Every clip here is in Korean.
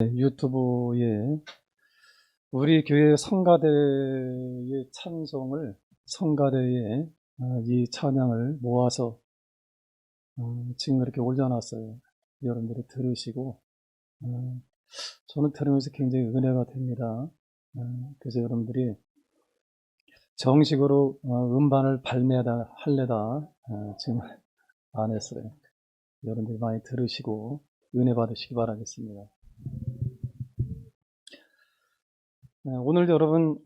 유튜브에 우리 교회 성가대의 찬송을 성가대에 이 찬양을 모아서 지금 이렇게 올려놨어요. 여러분들이 들으시고 저는 들으면서 굉장히 은혜가 됩니다. 그래서 여러분들이 정식으로 음반을 발매하다 할래다 지금 안 했어요. 여러분들이 많이 들으시고 은혜 받으시기 바라겠습니다. 오늘 여러분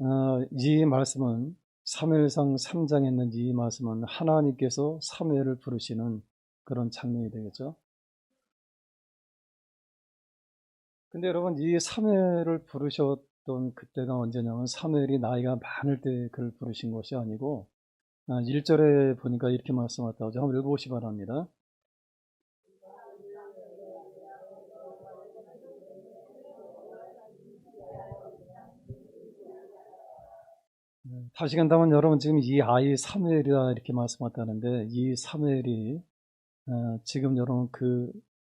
이 말씀은 사무엘상 3장에 있는 이 말씀은 하나님께서 사무엘을 부르시는 그런 장면이 되겠죠. 근데 여러분 이 사무엘을 부르셨던 그때가 언제냐면 사무엘이 나이가 많을 때 그를 부르신 것이 아니고 1절에 보니까 이렇게 말씀하셨다고 하죠. 한번 읽어보시 바랍니다. 다시 간다면 여러분 지금 이 아이 사무엘이다 이렇게 말씀하셨다는데 이 사무엘이 지금 여러분 그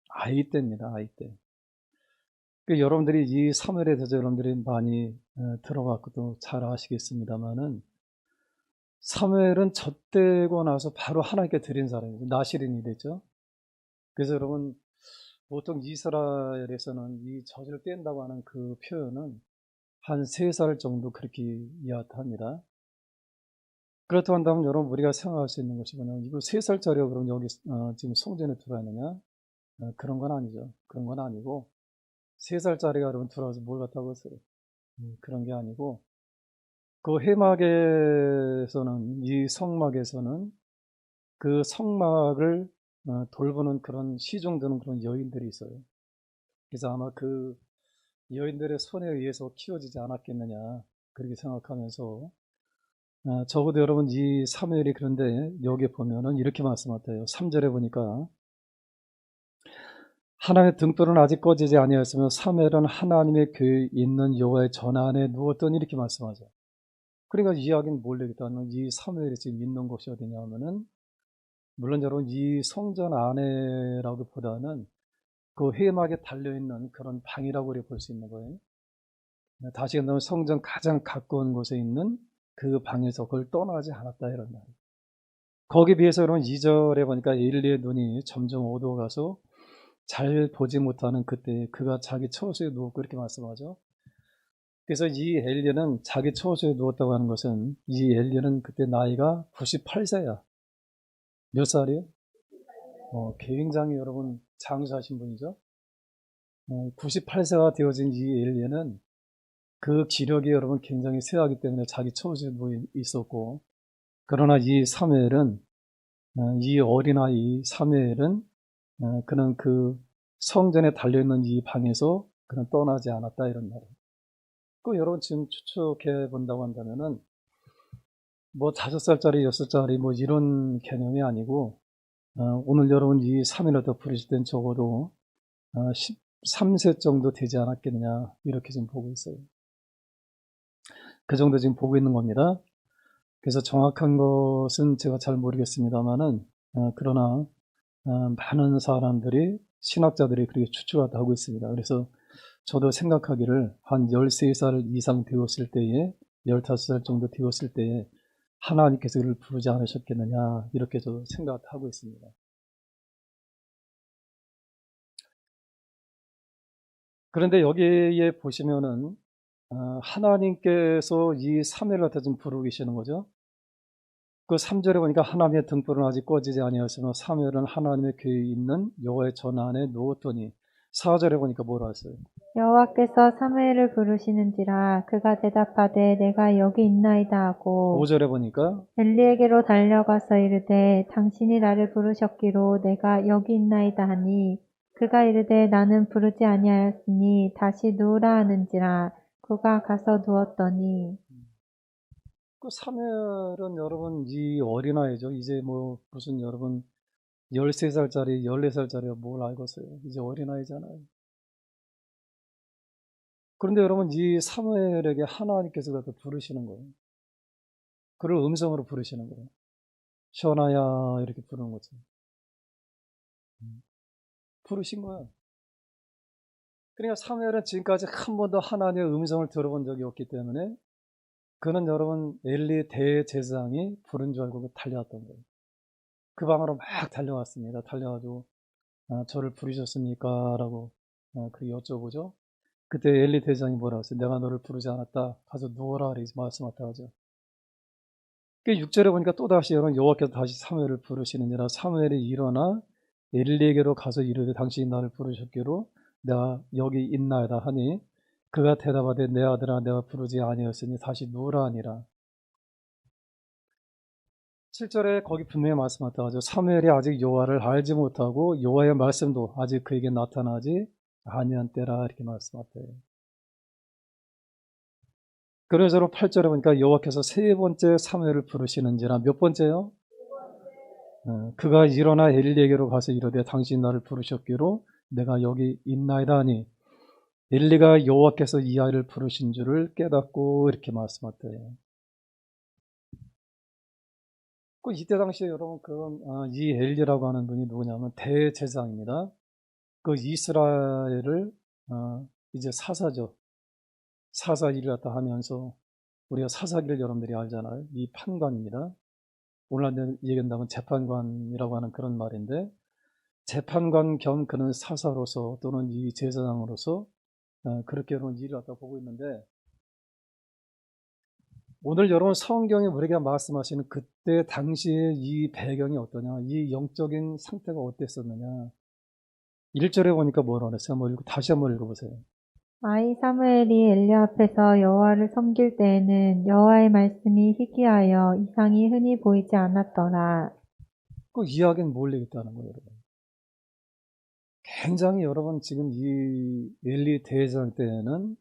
아이 때입니다. 아이 때. 여러분들이 이 사무엘에 대해서 여러분들이 많이 들어봤고도 잘 아시겠습니다만은 사무엘은 젖되고 나서 바로 하나님께 드린 사람이죠. 나실인이 됐죠. 그래서 여러분 보통 이스라엘에서는 이 젖을 뗀다고 하는 그 표현은 한 3살 정도 그렇게 이해합니다. 그렇다고 한다면 여러분 우리가 생각할 수 있는 것이 뭐냐면 이거 3살짜리가 그럼 여기 지금 성전에 들어와 있느냐? 그런 건 아니죠. 그런 건 아니고 3살짜리가 여러분 들어와서 뭘 갖다고 했어요. 그런 게 아니고 그 해막에서는 이 성막에서는 그 성막을 돌보는 그런 시종드는 그런 여인들이 있어요. 그래서 아마 그 여인들의 손에 의해서 키워지지 않았겠느냐 그렇게 생각하면서 적어도 여러분 이 사무엘이 그런데 여기 보면은 이렇게 말씀하세요. 3절에 보니까 하나님의 등불은 아직 꺼지지 아니하였으며 사무엘은 하나님의 교회에 있는 여호와의 전 안에 누웠더니 이렇게 말씀하죠. 그러니까 이 이야기는 뭘 얘기했다면 이 사무엘이 지금 있는 곳이 어디냐 하면은 물론 여러분 이 성전 안에라고 보다는 그 회막에 달려있는 그런 방이라고 우리 볼 수 있는 거예요. 다시 한번 성전 가장 가까운 곳에 있는 그 방에서 그걸 떠나지 않았다 이런 말이에요. 거기에 비해서 여러분 2절에 보니까 엘리의 눈이 점점 어두워가서 잘 보지 못하는 그때 그가 자기 처소에 누웠고 이렇게 말씀하죠. 그래서 이 엘리는 자기 처소에 누웠다고 하는 것은 이 엘리는 그때 나이가 98세야. 몇 살이에요? 굉장히 여러분 장수하신 분이죠. 98세가 되어진 이 엘리는 그 기력이 여러분 굉장히 쇠하기 때문에 자기 처소에 누워 있었고, 그러나 이 사무엘은 이 어린아이 사무엘은 그는 그 성전에 달려있는 이 방에서 그는 떠나지 않았다 이런 말이에요. 그 여러분 지금 추측해 본다고 한다면은 뭐 5살짜리 6살짜리 뭐 이런 개념이 아니고 오늘 여러분 이 사무엘을 부르실 땐 적어도 13세 정도 되지 않았겠느냐 이렇게 지금 보고 있어요. 그 정도 지금 보고 있는 겁니다. 그래서 정확한 것은 제가 잘 모르겠습니다만은 그러나 많은 사람들이 신학자들이 그렇게 추측을 하고 있습니다. 그래서 저도 생각하기를 한 13살 이상 되었을 때에 15살 정도 되었을 때에 하나님께서 그를 부르지 않으셨겠느냐 이렇게 저도 생각하고 있습니다. 그런데 여기에 보시면은 하나님께서 이 사무엘을 갖다 좀 부르고 계시는 거죠. 그 3절에 보니까 하나님의 등불은 아직 꺼지지 아니하였으며 사무엘은 하나님의 교회에 있는 여호와의 전 안에 누웠더니 4절에 보니까 뭐라 했어요? 여호와께서 사무엘을 부르시는지라 그가 대답하되 내가 여기 있나이다 하고 5절에 보니까 엘리에게로 달려가서 이르되 당신이 나를 부르셨기로 내가 여기 있나이다 하니 그가 이르되 나는 부르지 아니하였으니 다시 누우라 하는지라 그가 가서 누웠더니 그 사무엘은 여러분 이 어린아이죠. 이제 뭐 무슨 여러분 13살짜리 14살짜리가 뭘 알겠어요. 이제 어린아이잖아요. 그런데 여러분 이 사무엘에게 하나님께서 갖다 부르시는 거예요. 그를 음성으로 부르시는 거예요. 시원하야 이렇게 부르는 거죠. 부르신 거야. 그러니까 사무엘은 지금까지 한 번도 하나님의 음성을 들어본 적이 없기 때문에 그는 여러분 엘리 대제사장이 부른 줄 알고 달려왔던 거예요. 그 방으로 막 달려왔습니다. 달려가지고 저를 부르셨습니까? 라고 그 여쭤보죠. 그때 엘리 대장이 뭐라고 했어요? 내가 너를 부르지 않았다. 가서 누워라. 이렇게 말씀하다 하죠. 그 6절에 보니까 또다시 여러분 여호와께서 다시 사무엘을 부르시느니라. 사무엘이 일어나 엘리에게로 가서 이르되 당신이 나를 부르셨기로 내가 여기 있나이다 하니 그가 대답하되 내 아들아 내가 부르지 아니었으니 다시 누우라 하니라. 7절에 거기 분명히 말씀하다 하죠. 사무엘이 아직 여호와를 알지 못하고 여호와의 말씀도 아직 그에게 나타나지 아니한 때라 이렇게 말씀하대요. 그래서 8절에 보니까 여호와께서 세 번째 사무엘을 부르시는지라. 몇 번째요? 그가 일어나 엘리에게로 가서 이르되 당신 나를 부르셨기로 내가 여기 있나이다 하니 엘리가 여호와께서 이 아이를 부르신 줄을 깨닫고 이렇게 말씀하대요. 이때 당시에 여러분 이 엘리라고 하는 분이 누구냐면 대제사장입니다. 그 이스라엘을 이제 사사죠. 사사 일을 갖다 하면서 우리가 사사기를 여러분들이 알잖아요. 이 판관입니다. 오늘날 얘기한다면 재판관이라고 하는 그런 말인데 재판관 겸 그는 사사로서 또는 이 제사장으로서 그렇게 여러분 일을 갖다 보고 있는데 오늘 여러분 성경에 우리가 말씀하시는 그때 당시의 이 배경이 어떠냐, 이 영적인 상태가 어땠었느냐. 1절에 보니까 뭐라고 그랬어요? 다시 한번 읽어보세요. 아이 사무엘이 엘리 앞에서 여호와를 섬길 때에는 여호와의 말씀이 희귀하여 이상이 흔히 보이지 않았더라. 그 이야기는 뭘 얘기했다는 거예요, 여러분. 굉장히 여러분 지금 이 엘리 대제사장 때에는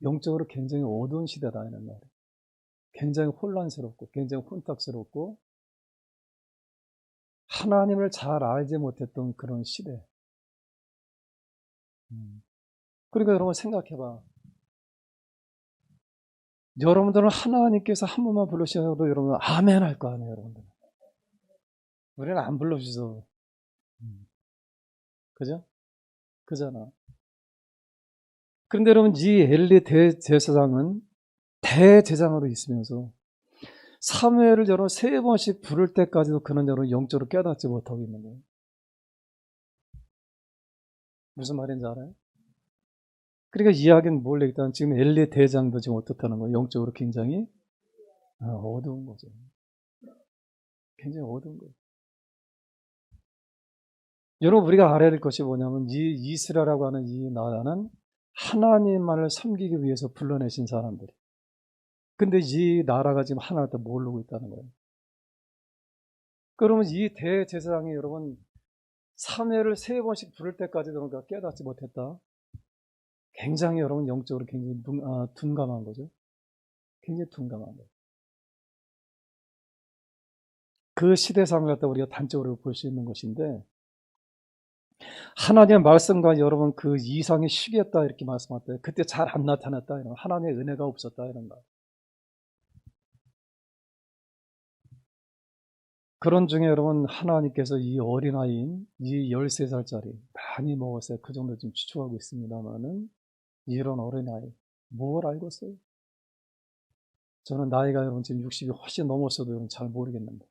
영적으로 굉장히 어두운 시대다 이런 말이에요. 굉장히 혼란스럽고 굉장히 혼탁스럽고 하나님을 잘 알지 못했던 그런 시대. 그러니까 여러분 생각해봐. 여러분들은 하나님께서 한 번만 불러주셔도 여러분 아멘 할 거 아니에요, 여러분들. 우리는 안 불러주셔서. 그죠? 그잖아. 그런데 여러분 이 엘리 대제사장은 대제사장으로 있으면서 사무엘을 여러분 3번씩 부를 때까지도 그는 여러분 영적으로 깨닫지 못하고 있는 거예요. 무슨 말인지 알아요? 그러니까 이야기는 뭘 얘기했다면 지금 엘리 대장도 지금 어떻다는 거예요? 영적으로 굉장히 어두운 거죠. 굉장히 어두운 거예요. 여러분 우리가 알아야 될 것이 뭐냐면 이 이스라엘이라고 하는 이 나라는 하나님만을 섬기기 위해서 불러내신 사람들이. 근데 이 나라가 지금 하나를 더 모르고 있다는 거예요. 그러면 이 대제사장이 여러분 사무엘을 3번씩 부를 때까지 그러니까 깨닫지 못했다. 굉장히 여러분 영적으로 굉장히 둔감한 거죠. 굉장히 둔감한 거예요. 그 시대상을 갖다 우리가 단적으로 볼 수 있는 것인데 하나님의 말씀과 여러분 그 이상이 시기했다 이렇게 말씀하셨대요. 그때 잘 안 나타났다 이런 하나님의 은혜가 없었다 이런 말. 그런 중에 여러분 하나님께서 이 어린아이인 이 13살짜리 많이 먹었어요. 그 정도 좀 추측하고 있습니다만은 이런 어린아이 뭘 알고 있어요? 저는 나이가 여러분 지금 60이 훨씬 넘었어도 여러분 잘 모르겠는데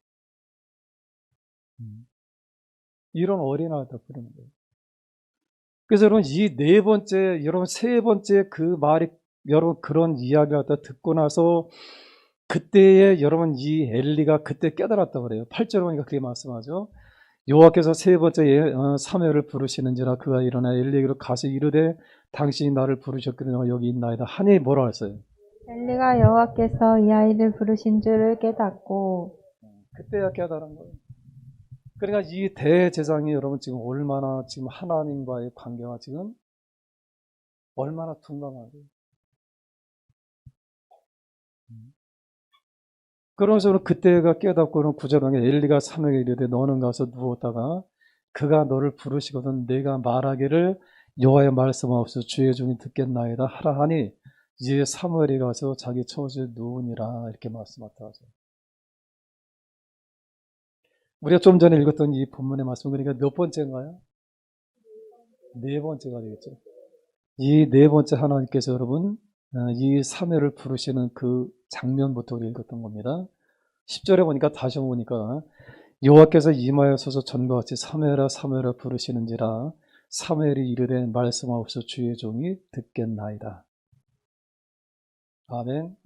이런 어린아이다 부르는 거예요. 그래서 여러분 이 4번째 여러분 3번째 그 말이 여러분 그런 이야기를 갖다 듣고 나서 그때에 여러분 이 엘리가 그때 깨달았다고 그래요. 8절 보니까 그게 말씀하죠. 여호와께서 3번째 사무엘을 부르시는지라 그가 일어나 엘리에게로 가서 이르되 당신이 나를 부르셨기로 내가 여기 있나이다 하니 뭐라 했어요? 엘리가 여호와께서 이 아이를 부르신 줄을 깨닫고 그때야 깨달은 거예요. 그러니까 이 대제사장이 여러분 지금 얼마나 지금 하나님과의 관계가 지금 얼마나 둔감하고 그러면서 그때가 깨닫고는 구절방에 엘리가 사무엘에게 이르되 너는 가서 누웠다가 그가 너를 부르시거든 내가 말하기를 여호와의 말씀 없어 주의 종이 듣겠나이다 하라 하니 이제 사무엘이 가서 자기 처지에 누우니라 이렇게 말씀하다 하죠. 우리가 좀 전에 읽었던 이 본문의 말씀 그러니까 몇 번째인가요? 4번째가 되겠죠. 이 네 번째 하나님께서 여러분 이 사매를 부르시는 그 장면부터 우리 읽었던 겁니다. 10절에 보니까 다시 한번 보니까 여호와께서 임하여서서 전과 같이 사무엘아 사무엘아 부르시는지라 사무엘이 이르되 말씀하옵소서 주의 종이 듣겠나이다. 아멘.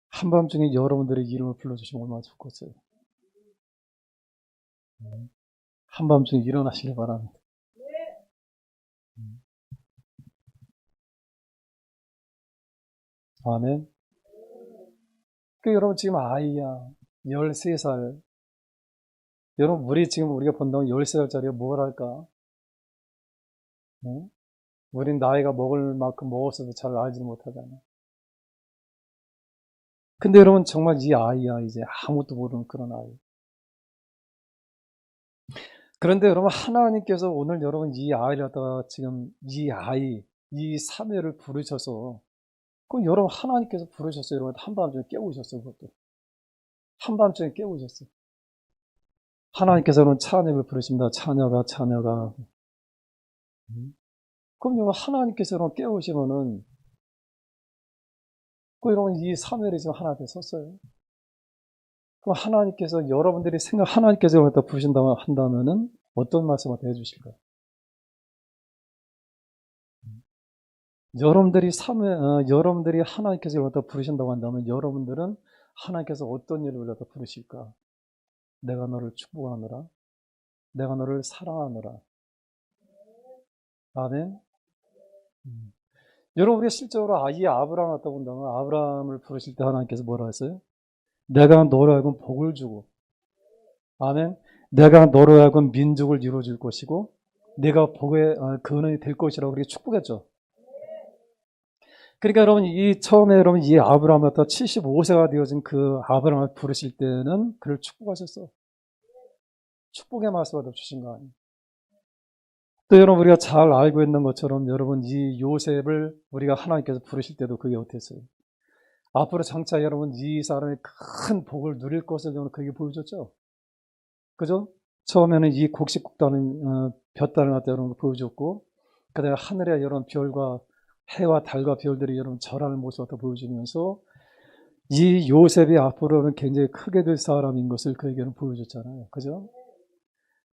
한밤중에 여러분들의 이름을 불러주시면 얼마나 좋겠어요. 한밤중에 일어나시길 바랍니다. 아멘. 그 여러분 지금 아이야 13살. 여러분 우리 지금 우리가 본다면 13살짜리가 뭘 할까? 응? 우린 나이가 먹을 만큼 먹었어도 잘 알지 못하잖아. 근데 여러분 정말 이 아이야 이제 아무것도 모르는 그런 아이. 그런데 여러분 하나님께서 오늘 여러분 이 아이를 갖다가 지금 이 아이 이 사매를 부르셔서 그럼 여러분 하나님께서 부르셨어요. 여러분 한밤중에 깨우셨어요. 그것도 한밤중에 깨우셨어요. 하나님께서는 차녀를 부르십니다. 차녀가 차녀가. 그럼 여러분 하나님께서는 깨우시면은 그 여러분 이 사무엘이 지금 하나 앞에 섰어요. 그럼 하나님께서 여러분들이 하나님께서 갖다 부르신다고 한다면은 어떤 말씀을 해주실까요? 여러분들이 하나님께서 갖다 부르신다고 한다면 여러분들은 하나님께서 어떤 일을 갖다 부르실까? 내가 너를 축복하노라. 내가 너를 사랑하노라. 아멘. 여러분 우리가 실제로 이 아브라함 갖다 본다면 아브라함을 부르실 때 하나님께서 뭐라 했어요? 내가 너로 하여금 복을 주고 아멘. 내가 너로 하여금 민족을 이루어줄 것이고 내가 복의 근원이 될 것이라고 그렇게 축복했죠. 그러니까 여러분 처음에 여러분 이 아브라함 갖다 75세가 되어진 그 아브라함을 부르실 때는 그를 축복하셨어. 축복의 말씀을 주신 거 아니에요. 또 여러분 우리가 잘 알고 있는 것처럼 여러분 이 요셉을 우리가 하나님께서 부르실 때도 그게 어땠어요? 앞으로 장차 여러분 이 사람이 큰 복을 누릴 것을 여러분 그게 보여줬죠. 그죠? 처음에는 이 곡식국다는 볕다는 갖다 여러분 보여줬고 그다음에 하늘의 여러분 별과 해와 달과 별들이 여러분 절하는 모습을 갖다 보여주면서 이 요셉이 앞으로는 굉장히 크게 될 사람인 것을 그에게는 보여줬잖아요. 그죠?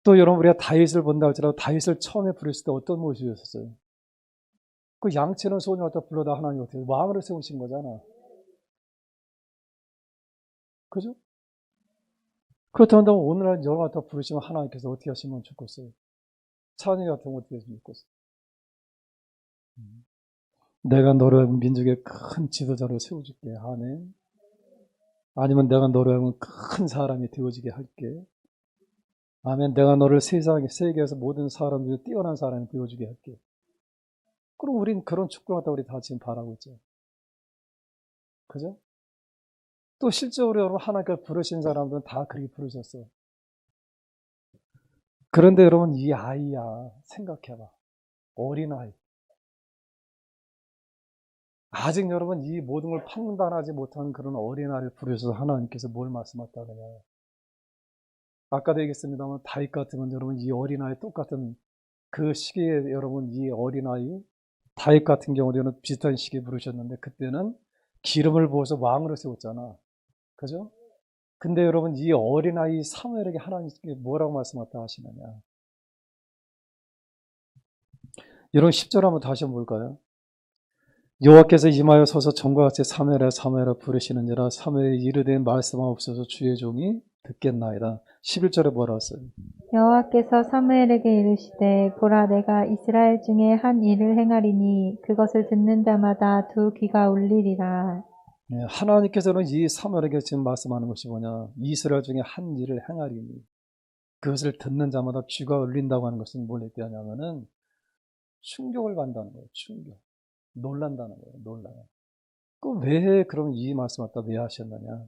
또 여러분 우리가 다윗을 본다 할지라도 다윗을 처음에 부르실 때 어떤 모습이었어요? 그 양치는 소녀 갖다 불러다 하나님 어떻게 왕으로 세우신 거잖아. 그죠? 그렇다면 오늘날 여러 갖다 부르시면 하나님께서 어떻게 하시면 좋겠어요? 찬이 같은 거 어떻게 했으면 좋겠어요? 내가 너를 민족의 큰 지도자로 세워줄게. 아멘. 아니면 내가 너를 하면 큰 사람이 되어지게 할게. 아멘. 내가 너를 세계에서 모든 사람들이 뛰어난 사람이 되어주게 할게. 그럼 우린 그런 축복을 갖다 우리 다 지금 바라고 있죠. 그죠? 또 실제로 여러분 하나님께서 부르신 사람들은 다 그렇게 부르셨어요. 그런데 여러분 이 아이야 생각해봐. 어린아이. 아직 여러분 이 모든 걸 판단하지 못한 그런 어린아이를 부르셔서 하나님께서 뭘 말씀하셨다 그냐. 아까도 얘기했습니다만 다윗 같으면 여러분 이 어린아이 똑같은 그 시기에 여러분 이 어린아이 다윗 같은 경우는 비슷한 시기에 부르셨는데 그때는 기름을 부어서 왕으로 세웠잖아. 그죠? 근데 여러분 이 어린아이 사무엘에게 하나님께 뭐라고 말씀하셨다 하시느냐. 여러분 10절 한번 다시 한번 볼까요? 여호와께서 임하여 서서 전과 같이 사무엘아 사무엘아 부르시는지라 사무엘이 이르되 말씀하옵소서 주의 종이 듣겠나이다. 11절에 뭐라 했어요? 여호와께서 사무엘에게 이르시되 보라 내가 이스라엘 중에 한 일을 행하리니 그것을 듣는 자마다 두 귀가 울리리라. 하나님께서는 이 사무엘에게 지금 말씀하는 것이 뭐냐. 이스라엘 중에 한 일을 행하리니 그것을 듣는 자마다 귀가 울린다고 하는 것은 뭘 얘기하냐면은 충격을 받는다는 거예요. 충격. 놀란다는 거예요. 놀라요. 왜 그럼 이 말씀 갖다 왜 하셨느냐.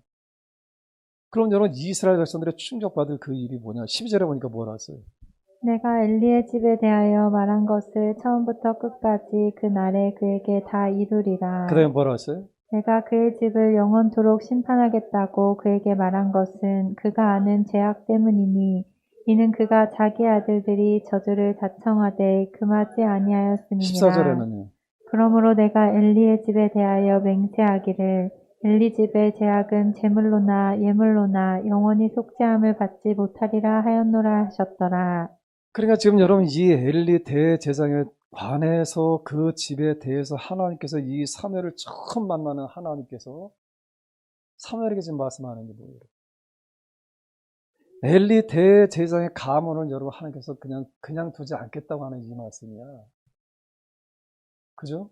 그럼 여러분 이스라엘 백성들의 충격받을 그 일이 뭐냐. 12절에 보니까 뭐라 했어요? 내가 엘리의 집에 대하여 말한 것을 처음부터 끝까지 그 날에 그에게 다 이루리라. 그 다음에 뭐라 했어요? 내가 그의 집을 영원토록 심판하겠다고 그에게 말한 것은 그가 아는 죄악 때문이니 이는 그가 자기 아들들이 저주를 자청하되 금하지 아니하였음이니라. 14절에는요. 그러므로 내가 엘리의 집에 대하여 맹세하기를 엘리 집의 제약은 제물로나 예물로나 영원히 속죄함을 받지 못하리라 하였노라 하셨더라. 그러니까 지금 여러분 이 엘리 대제사장에 관해서 그 집에 대해서 하나님께서 이 사무엘을 처음 만나는 하나님께서 사무엘에게 지금 말씀하는 게 뭐예요? 엘리 대제사장의 가문을 여러분 하나님께서 그냥 두지 않겠다고 하는 이 말씀이야. 그죠?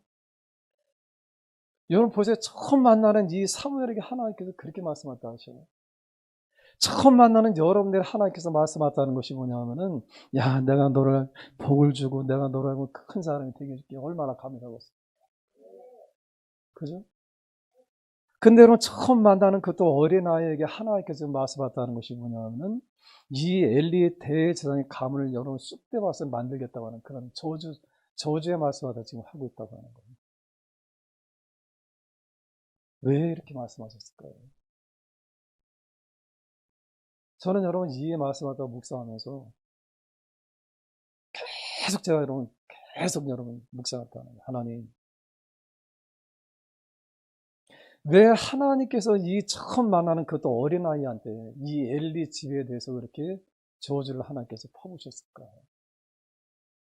여러분 보세요. 처음 만나는 이 사무엘에게 하나님께서 그렇게 말씀하셨다 하셔요. 처음 만나는 여러분들 하나님께서 말씀하셨다는 것이 뭐냐면은 야 내가 너를 복을 주고 내가 너를 알고 큰 사람이 되게 해줄게. 얼마나 감사하겠어. 그죠? 근데 여러분 처음 만나는 그것도 어린아이에게 하나님께서 말씀하셨다는 것이 뭐냐면은 이 엘리의 대제사장의 가문을 여러분 쑥대밭을 만들겠다고 하는 그런 저주의 말씀하다 지금 하고 있다고 하는 거예요. 왜 이렇게 말씀하셨을까요? 저는 여러분 이 말씀하다 묵상하면서 계속 제가 여러분 묵상했다는 거예요. 하나님 왜 하나님께서 이 처음 만나는 그것도 어린아이한테 이 엘리 집에 대해서 그렇게 저주를 하나님께서 퍼부으셨을까?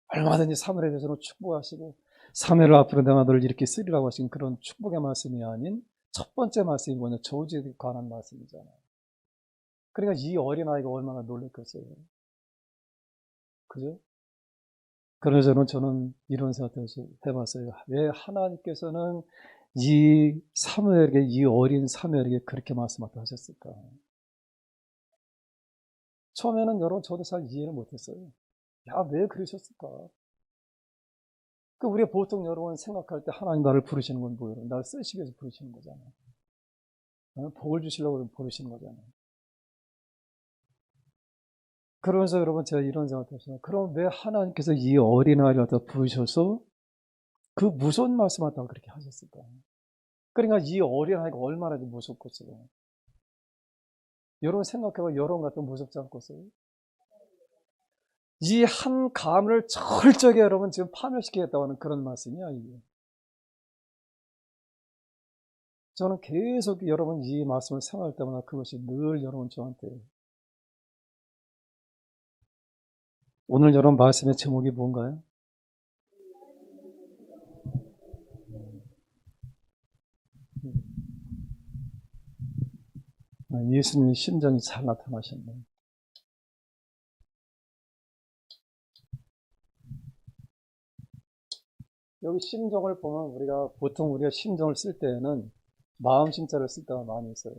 얼마든지 사무엘에 대해서는 축복하시고 사무엘 앞으로 내가 너를 이렇게 쓰리라고 하신 그런 축복의 말씀이 아닌 첫 번째 말씀이 뭐냐? 저주에 관한 말씀이잖아요. 그러니까 이 어린아이가 얼마나 놀랐겠어요. 그죠? 그래서 저는 이런 생각을 해봤어요. 왜 하나님께서는 이 사무엘에게, 이 어린 사무엘에게 그렇게 말씀하셨을까? 처음에는 여러분 저도 잘 이해를 못했어요. 야, 왜 그러셨을까? 우리가 보통 여러분 생각할 때 하나님 나를 부르시는 건 뭐예요? 나를 쓰시기 위해서 부르시는 거잖아요. 복을 주시려고 부르시는 거잖아요. 그러면서 여러분 제가 이런 생각을 했어요. 그럼 왜 하나님께서 이 어린아이를 갖다 부르셔서 그 무서운 말씀하다가 그렇게 하셨을까? 그러니까 이 어린아이가 얼마나 무섭겠어요. 여러분 생각해봐. 여러분 같으면 무섭지 않겠어요? 이 한 가문을 철저하게 여러분 지금 파멸시키겠다고 하는 그런 말씀이야, 이게. 저는 계속 여러분 이 말씀을 생각할 때마다 그것이 늘 여러분 저한테. 오늘 여러분 말씀의 제목이 뭔가요? 예수님의 심정이 잘 나타나셨네요. 여기 심정을 보면 보통 우리가 심정을 쓸 때에는 마음 심자를 쓸 때가 많이 있어요.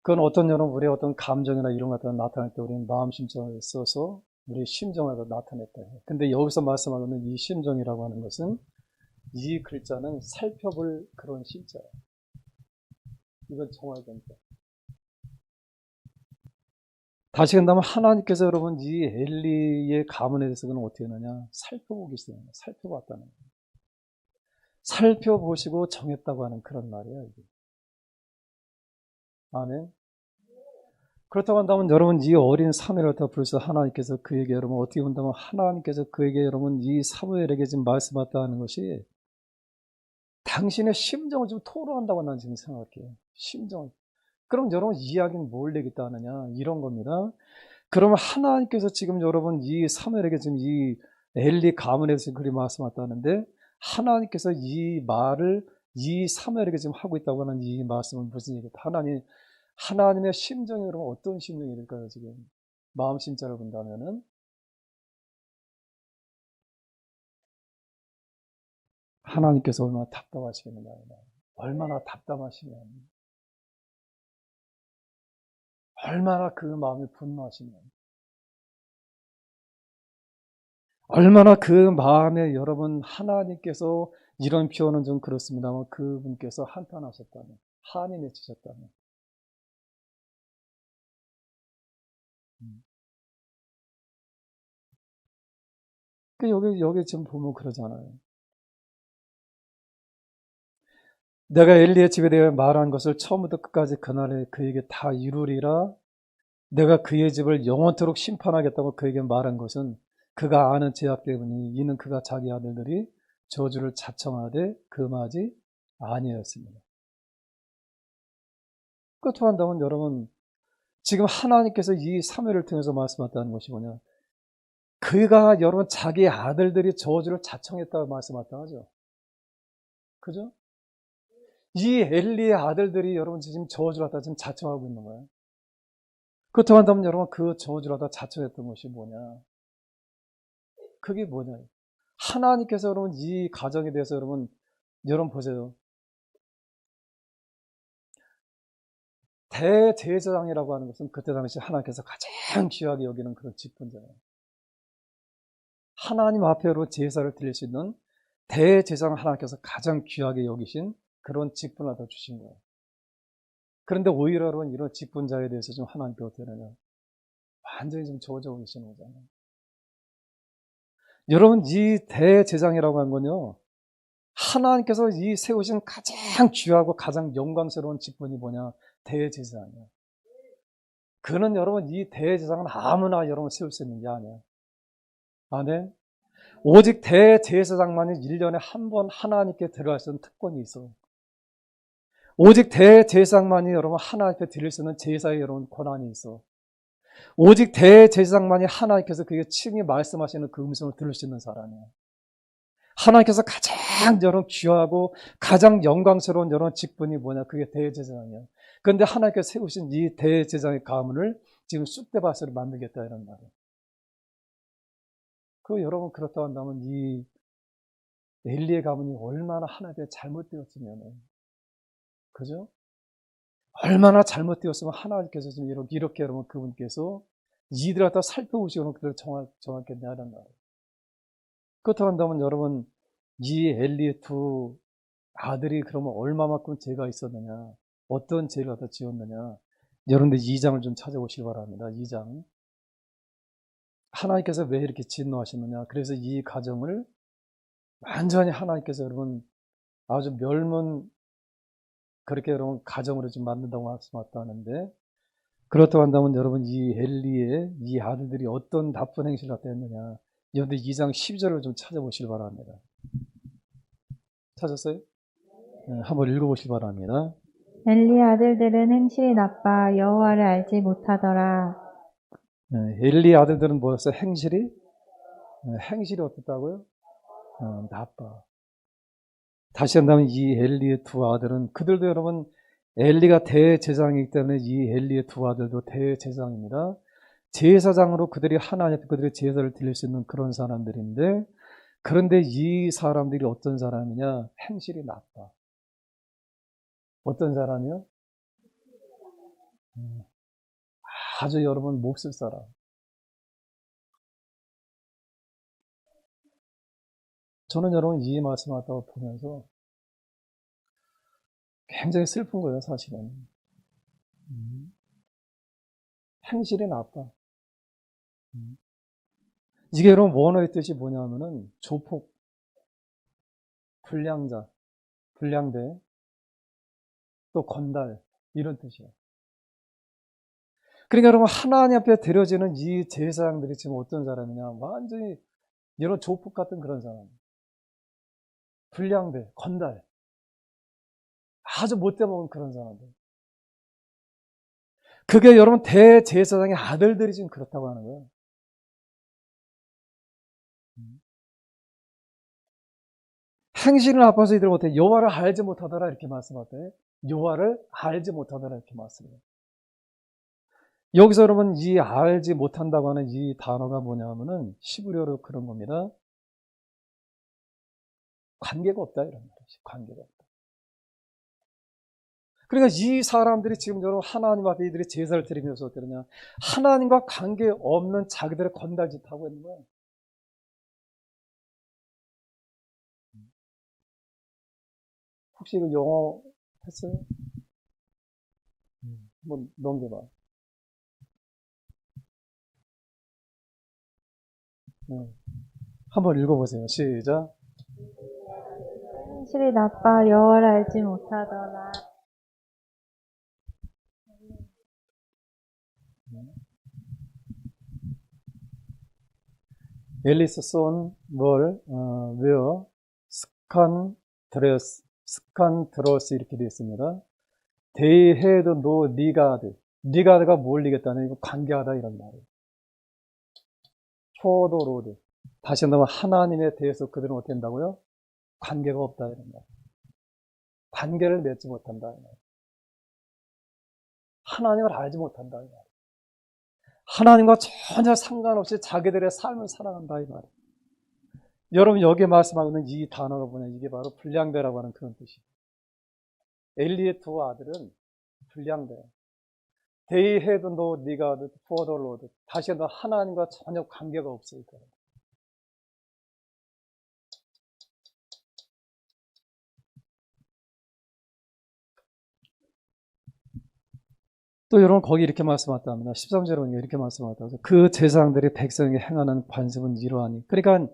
그건 어떤 여러분 우리의 어떤 감정이나 이런 것들 나타날 때 우리는 마음 심정을 써서 우리의 심정을 나타냈다 해요. 근데 여기서 말씀하는 이 심정이라고 하는 것은 이 글자는 살펴볼 그런 심자예요. 이건 정말 된다. 다시 한다면 하나님께서 여러분 이 엘리의 가문에 대해서는 어떻게 하느냐? 살펴보기 시작해요. 살펴봤다는 거예요. 살펴보시고 정했다고 하는 그런 말이에요. 이게. 아멘. 그렇다고 한다면 여러분 이 어린 사무엘을 다 벌써 하나님께서 그에게 여러분 어떻게 본다면 하나님께서 그에게 여러분 이 사무엘에게 지금 말씀하셨다는 것이 당신의 심정을 좀 토로한다고 나는 지금 생각해요. 심정을. 그럼 여러분 이야기는 뭘 내겠다 하느냐? 이런 겁니다. 그러면 하나님께서 지금 여러분 이 사무엘에게 지금 이 엘리 가문에서 그리 말씀하셨다는데 하나님께서 이 말을 이 사무엘에게 지금 하고 있다고 하는 이 말씀은 무슨 얘기다? 하나님의 심정이 그러면 어떤 심정이 될까요? 지금 마음 심자를 본다면은 하나님께서 얼마나 답답하시겠느냐. 얼마나 답답하시면 얼마나 그 마음이 분노하시면 얼마나 그 마음에 여러분 하나님께서 이런 표현은 좀 그렇습니다만 그분께서 한탄하셨다면 한이 맺히셨다면 여기 지금 보면 그러잖아요. 내가 엘리의 집에 대해 말한 것을 처음부터 끝까지 그날에 그에게 다 이루리라 내가 그의 집을 영원토록 심판하겠다고 그에게 말한 것은 그가 아는 죄악 때문이니 이는 그가 자기 아들들이 저주를 자청하되 금하지 아니었습니다. 끝으로 여러분, 지금 하나님께서 이 사무엘을 통해서 말씀하셨다는 것이 뭐냐? 그가 여러분 자기 아들들이 저주를 자청했다고 말씀하셨다 하죠. 그죠? 이 엘리의 아들들이 여러분 지금 저주를 하다 지금 자청하고 있는 거예요. 그렇다면 여러분 그 저주를 하다 자청했던 것이 뭐냐? 그게 뭐냐? 하나님께서 여러분 이 가정에 대해서 여러분 보세요. 대제사장이라고 하는 것은 그때 당시 하나님께서 가장 귀하게 여기는 그런 직분자예요. 하나님 앞에로 제사를 드릴 수 있는 대제사장을 하나님께서 가장 귀하게 여기신 그런 직분을 다 주신 거예요. 그런데 오히려 여러분 이런 직분자에 대해서 좀 하나님께 어떻게 하냐? 완전히 좀 저어져 계시는 거잖아요. 여러분 이 대제사장이라고 하는 건요. 하나님께서 이 세우신 가장 귀하고 가장 영광스러운 직분이 뭐냐? 대제사장이에요. 그는 여러분 이 대제사장은 아무나 여러분 세울 수 있는 게 아니에요. 네? 오직 대제사장만이 1년에 한 번 하나님께 들어갈 수 있는 특권이 있어요. 오직 대제사장만이 여러분 하나님께 드릴 수 있는 제사의 여러분 권한이 있어. 오직 대제사장만이 하나님께서 그게 친히 말씀하시는 그 음성을 들을 수 있는 사람이에요. 하나님께서 가장 여러분 귀하고 가장 영광스러운 여러분 직분이 뭐냐? 그게 대제사장이에요. 그런데 하나님께서 세우신 이 대제사장의 가문을 지금 쑥대밭으로 만들겠다 이런 말이에요. 그 여러분 그렇다고 한다면 이 엘리의 가문이 얼마나 하나님께 잘못되었으면, 그죠? 얼마나 잘못되었으면 하나님께서 지금 이렇게 여러분 그분께서 이들 갖다 살펴보시고 그들을 정하겠냐는 말이에요. 그렇다고 한다면 여러분 이 엘리의 두 아들이 그러면 얼마만큼 죄가 있었느냐, 어떤 죄를 갖다 지었느냐, 여러분들 2장을 좀 찾아보시기 바랍니다. 2장. 하나님께서 왜 이렇게 진노하시느냐, 그래서 이 가정을 완전히 하나님께서 여러분 아주 멸문 그렇게 여러분 가정으로 지금 만든다고 말씀하셨다는데, 그렇다고 한다면 여러분 이 엘리의 이 아들들이 어떤 나쁜 행실을 갖다 했느냐, 여러분들 2장 12절을 좀 찾아보시기 바랍니다. 찾았어요? 네, 한번 읽어보시기 바랍니다. 엘리 아들들은 행실이 나빠 여호와를 알지 못하더라. 네, 엘리 아들들은 뭐였어요? 행실이? 네, 행실이 어떻다고요? 나빠. 다시 한다면 이 엘리의 두 아들은, 그들도 여러분 엘리가 대제사장이기 때문에 이 엘리의 두 아들도 대제사장입니다. 제사장으로 그들이 하나님 앞에 그들의 제사를 드릴 수 있는 그런 사람들인데, 그런데 이 사람들이 어떤 사람이냐? 행실이 나빠. 어떤 사람이요? 아주 여러분 몹쓸 사람. 저는 여러분 이 말씀을 갖다가 보면서 굉장히 슬픈 거예요, 사실은. 행실이 나빠. 이게 여러분 원어의 뜻이 뭐냐면은 조폭, 불량자, 불량배, 또 건달 이런 뜻이에요. 그러니까 여러분 하나님 앞에 드려지는 이 제사장들이 지금 어떤 사람이냐, 완전히 이런 조폭 같은 그런 사람, 불량배, 건달, 아주 못돼 먹은 그런 사람들. 그게 여러분 대제사장의 아들들이 지금 그렇다고 하는 거예요. 행실은 나빠서 이들 못해 여호와를 알지 못하더라 이렇게 말씀하대. 여호와를 알지 못하더라 이렇게 말씀해요. 여기서 여러분 이 알지 못한다고 하는 이 단어가 뭐냐면은 히브리어로 그런 겁니다. 관계가 없다 이런 말이죠. 관계가 없다. 그러니까 이 사람들이 지금 여러분 하나님 앞에 이들이 제사를 드리면서 어떠냐, 하나님과 관계 없는 자기들의 건달짓 하고 있는 거예요. 혹시 이거 영어 했어요? 한번 넘겨봐. 한번 읽어보세요. 시작. 행실이 나빠 여호와를 알지 못하더라. 앨리스 손 웨어 스칸드러스 이렇게 되어 있습니다. They had no regard. regard가 뭘 이겠다는 이거 관계하다 이런 말이에요. for the Lord. 다시 한번 하나님에 대해서 그들은 어떻게 한다고요? 관계가 없다 이런 말. 관계를 맺지 못한다 이 말. 하나님을 알지 못한다 이 말. 하나님과 전혀 상관없이 자기들의 삶을 살아간다 이 말. 여러분 여기에 말씀하고 있는 이 단어가 뭐냐? 이게 바로 불량배라고 하는 그런 뜻이에요. 엘리의 두 아들은 불량배. They had no regard for the Lord. 다시 한번 하나님과 전혀 관계가 없을 거예요. 또 여러분 거기 이렇게 말씀하셨다 합니다. 13절에 보니까 이렇게 말씀하셨다. 그 제사장들이 백성에게 행하는 관습은 이러하니. 그러니까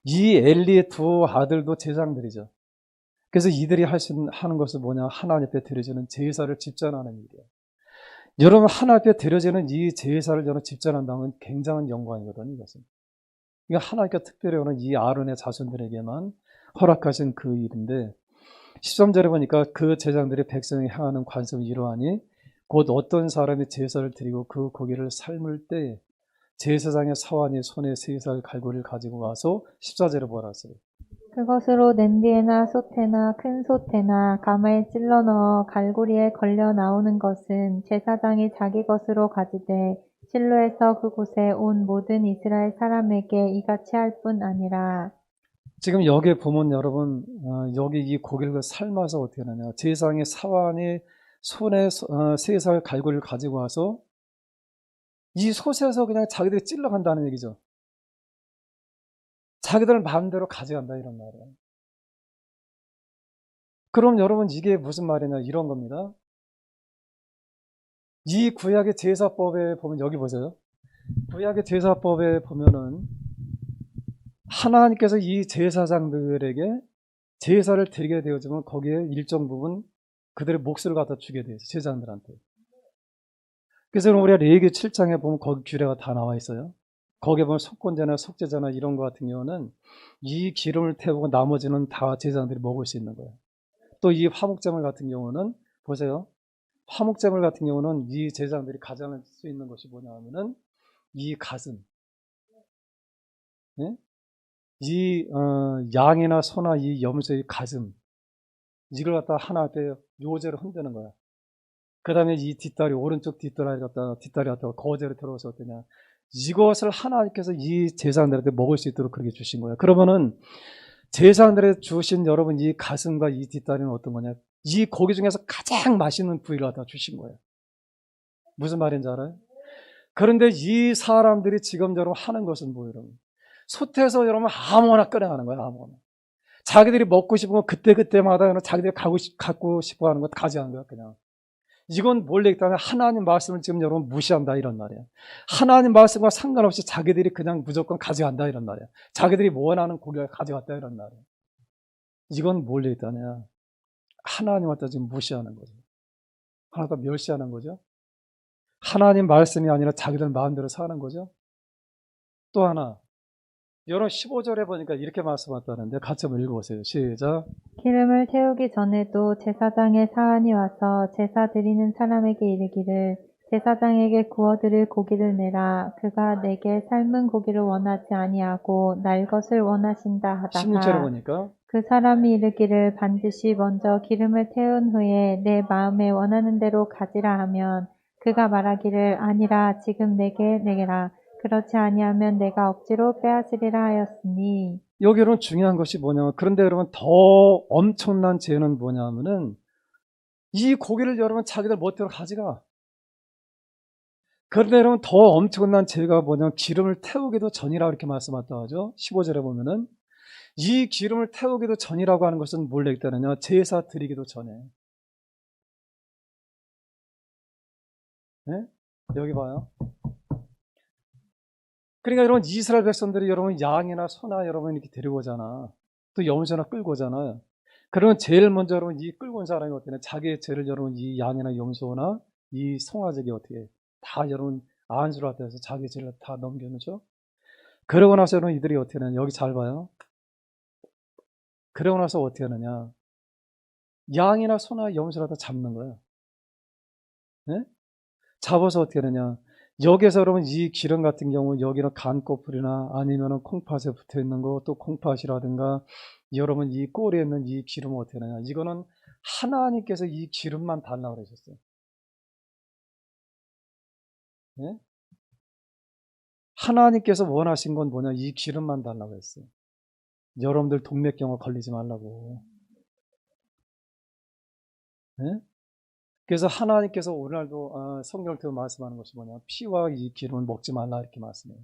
이 엘리의 두 아들도 제사장들이죠. 그래서 이들이 하는 것은 뭐냐? 하나님 앞에 드려지는 제사를 집전하는 일이에요. 여러분 하나님 앞에 드려지는 이 제사를 여러분 집전한다면 굉장한 영광이거든요. 이것은. 이거 하나님께 특별히 오는 이 아론의 자손들에게만 허락하신 그 일인데 13절에 보니까 그 제사장들이 백성이 행하는 관습은 이러하니 곧 어떤 사람이 제사를 드리고 그 고기를 삶을 때 제사장의 사환이 손에 세 살 갈고리를 가지고 와서 14절에 뭐라 했어요? 그것으로 냄비에나 솥에나 큰 솥에나 가마에 찔러 넣어 갈고리에 걸려 나오는 것은 제사장이 자기 것으로 가지되 실로에서 그곳에 온 모든 이스라엘 사람에게 이같이 할 뿐 아니라. 지금 여기에 보면 여러분 여기 이 고기를 삶아서 어떻게 하느냐? 제사장의 사환이 손에 세 살 갈고리를 가지고 와서 이 솥에서 그냥 자기들이 찔러간다는 얘기죠. 자기들 마음대로 가져간다 이런 말이에요. 그럼 여러분 이게 무슨 말이냐 이런 겁니다. 이 구약의 제사법에 보면 여기 보세요. 구약의 제사법에 보면은 하나님께서 이 제사장들에게 제사를 드리게 되어지면 거기에 일정 부분 그들의 몫을 갖다 주게 돼요. 제사장들한테. 그래서 우리가 레위기 7장에 보면 거기 규례가 다 나와 있어요. 거기에 보면 속건제나 속죄제나 이런 거 같은 경우는 이 기름을 태우고 나머지는 다 제사장들이 먹을 수 있는 거예요. 또 이 화목제물 같은 경우는 보세요. 화목제물 같은 경우는 이 제사장들이 가져갈 수 있는 것이 뭐냐 하면은 이 가슴. 네? 이 양이나 소나 이 염소의 가슴. 이걸 갖다 하나 앞에 요제로 흔드는 거야. 그 다음에 이 뒷다리, 오른쪽 뒷다리 갖다가 거제로 들어서 어떠냐. 이것을 하나님께서 이 제사장들한테 먹을 수 있도록 그렇게 주신 거예요. 그러면은 제사장들에 주신 여러분 이 가슴과 이 뒷다리는 어떤 거냐. 이 고기 중에서 가장 맛있는 부위를 갖다 주신 거예요. 무슨 말인지 알아요? 그런데 이 사람들이 지금 여러분 하는 것은 뭐예요, 여러분? 솥에서 여러분 아무거나 꺼내가는 거예요, 아무거나. 자기들이 먹고 싶은 거 그때마다 자기들이 갖고 싶어 하는 거 가져가는 거야, 그냥. 이건 몰래 있다면 하나님 말씀을 지금 여러분 무시한다 이런 말이에요. 하나님 말씀과 상관없이 자기들이 그냥 무조건 가져간다 이런 말이에요. 자기들이 원하는 고기를 가져갔다 이런 말이에요. 이건 몰래 있다냐. 하나님한테 지금 무시하는 거죠. 하나님과 멸시하는 거죠. 하나님 말씀이 아니라 자기들 마음대로 사는 거죠. 또 하나, 여러분 15절에 보니까 이렇게 말씀하셨다는데 같이 한번 읽어보세요. 시작. 기름을 태우기 전에도 제사장의 사환이 와서 제사 드리는 사람에게 이르기를 제사장에게 구워드릴 고기를 내라. 그가 내게 삶은 고기를 원하지 아니하고 날 것을 원하신다 16절에 하다가 보니까 그 사람이 이르기를 반드시 먼저 기름을 태운 후에 내 마음에 원하는 대로 가지라 하면 그가 말하기를 아니라 지금 내게 내게라. 그렇지 아니하면 내가 억지로 빼앗으리라 하였으니. 여기 여러분 중요한 것이 뭐냐면 그런데 여러분 더 엄청난 죄는 뭐냐면은 이 고기를 여러분 자기들 멋대로 가져가. 그런데 여러분 더 엄청난 죄가 뭐냐면 기름을 태우기도 전이라고 이렇게 말씀하셨다 하죠. 15절에 보면은 이 기름을 태우기도 전이라고 하는 것은 몰래 있다느냐 제사 드리기도 전에. 네? 여기 봐요. 그러니까 여러분 이스라엘 백성들이 여러분 양이나 소나 여러분 이렇게 데리고 오잖아. 또 염소나 끌고 오잖아요. 그러면 제일 먼저 여러분 이 끌고 온 사람이 어떻게 해? 자기의 죄를 여러분 이 양이나 염소나 이 송아지에게 어떻게 해? 다 여러분 안수를 하다 해서 자기 죄를 다 넘겨놓죠. 그러고 나서는 이들이 어떻게 하느냐. 여기 잘 봐요. 그러고 나서 어떻게 하느냐. 양이나 소나 염소라도 잡는 거예요. 네? 잡아서 어떻게 하느냐. 여기에서 여러분 이 기름 같은 경우 여기는 간꺼풀이나 아니면은 콩팥에 붙어 있는 거, 또 콩팥이라든가 여러분 이 꼬리에 있는 이 기름은 어떻게 하느냐. 이거는 하나님께서 이 기름만 달라고 그러셨어요. 네? 하나님께서 원하신 건 뭐냐. 이 기름만 달라고 했어요. 여러분들 동맥경화 걸리지 말라고. 네? 그래서 하나님께서 오늘날도 성경을 통해 말씀하는 것이 뭐냐. 피와 이 기름을 먹지 말라 이렇게 말씀해요.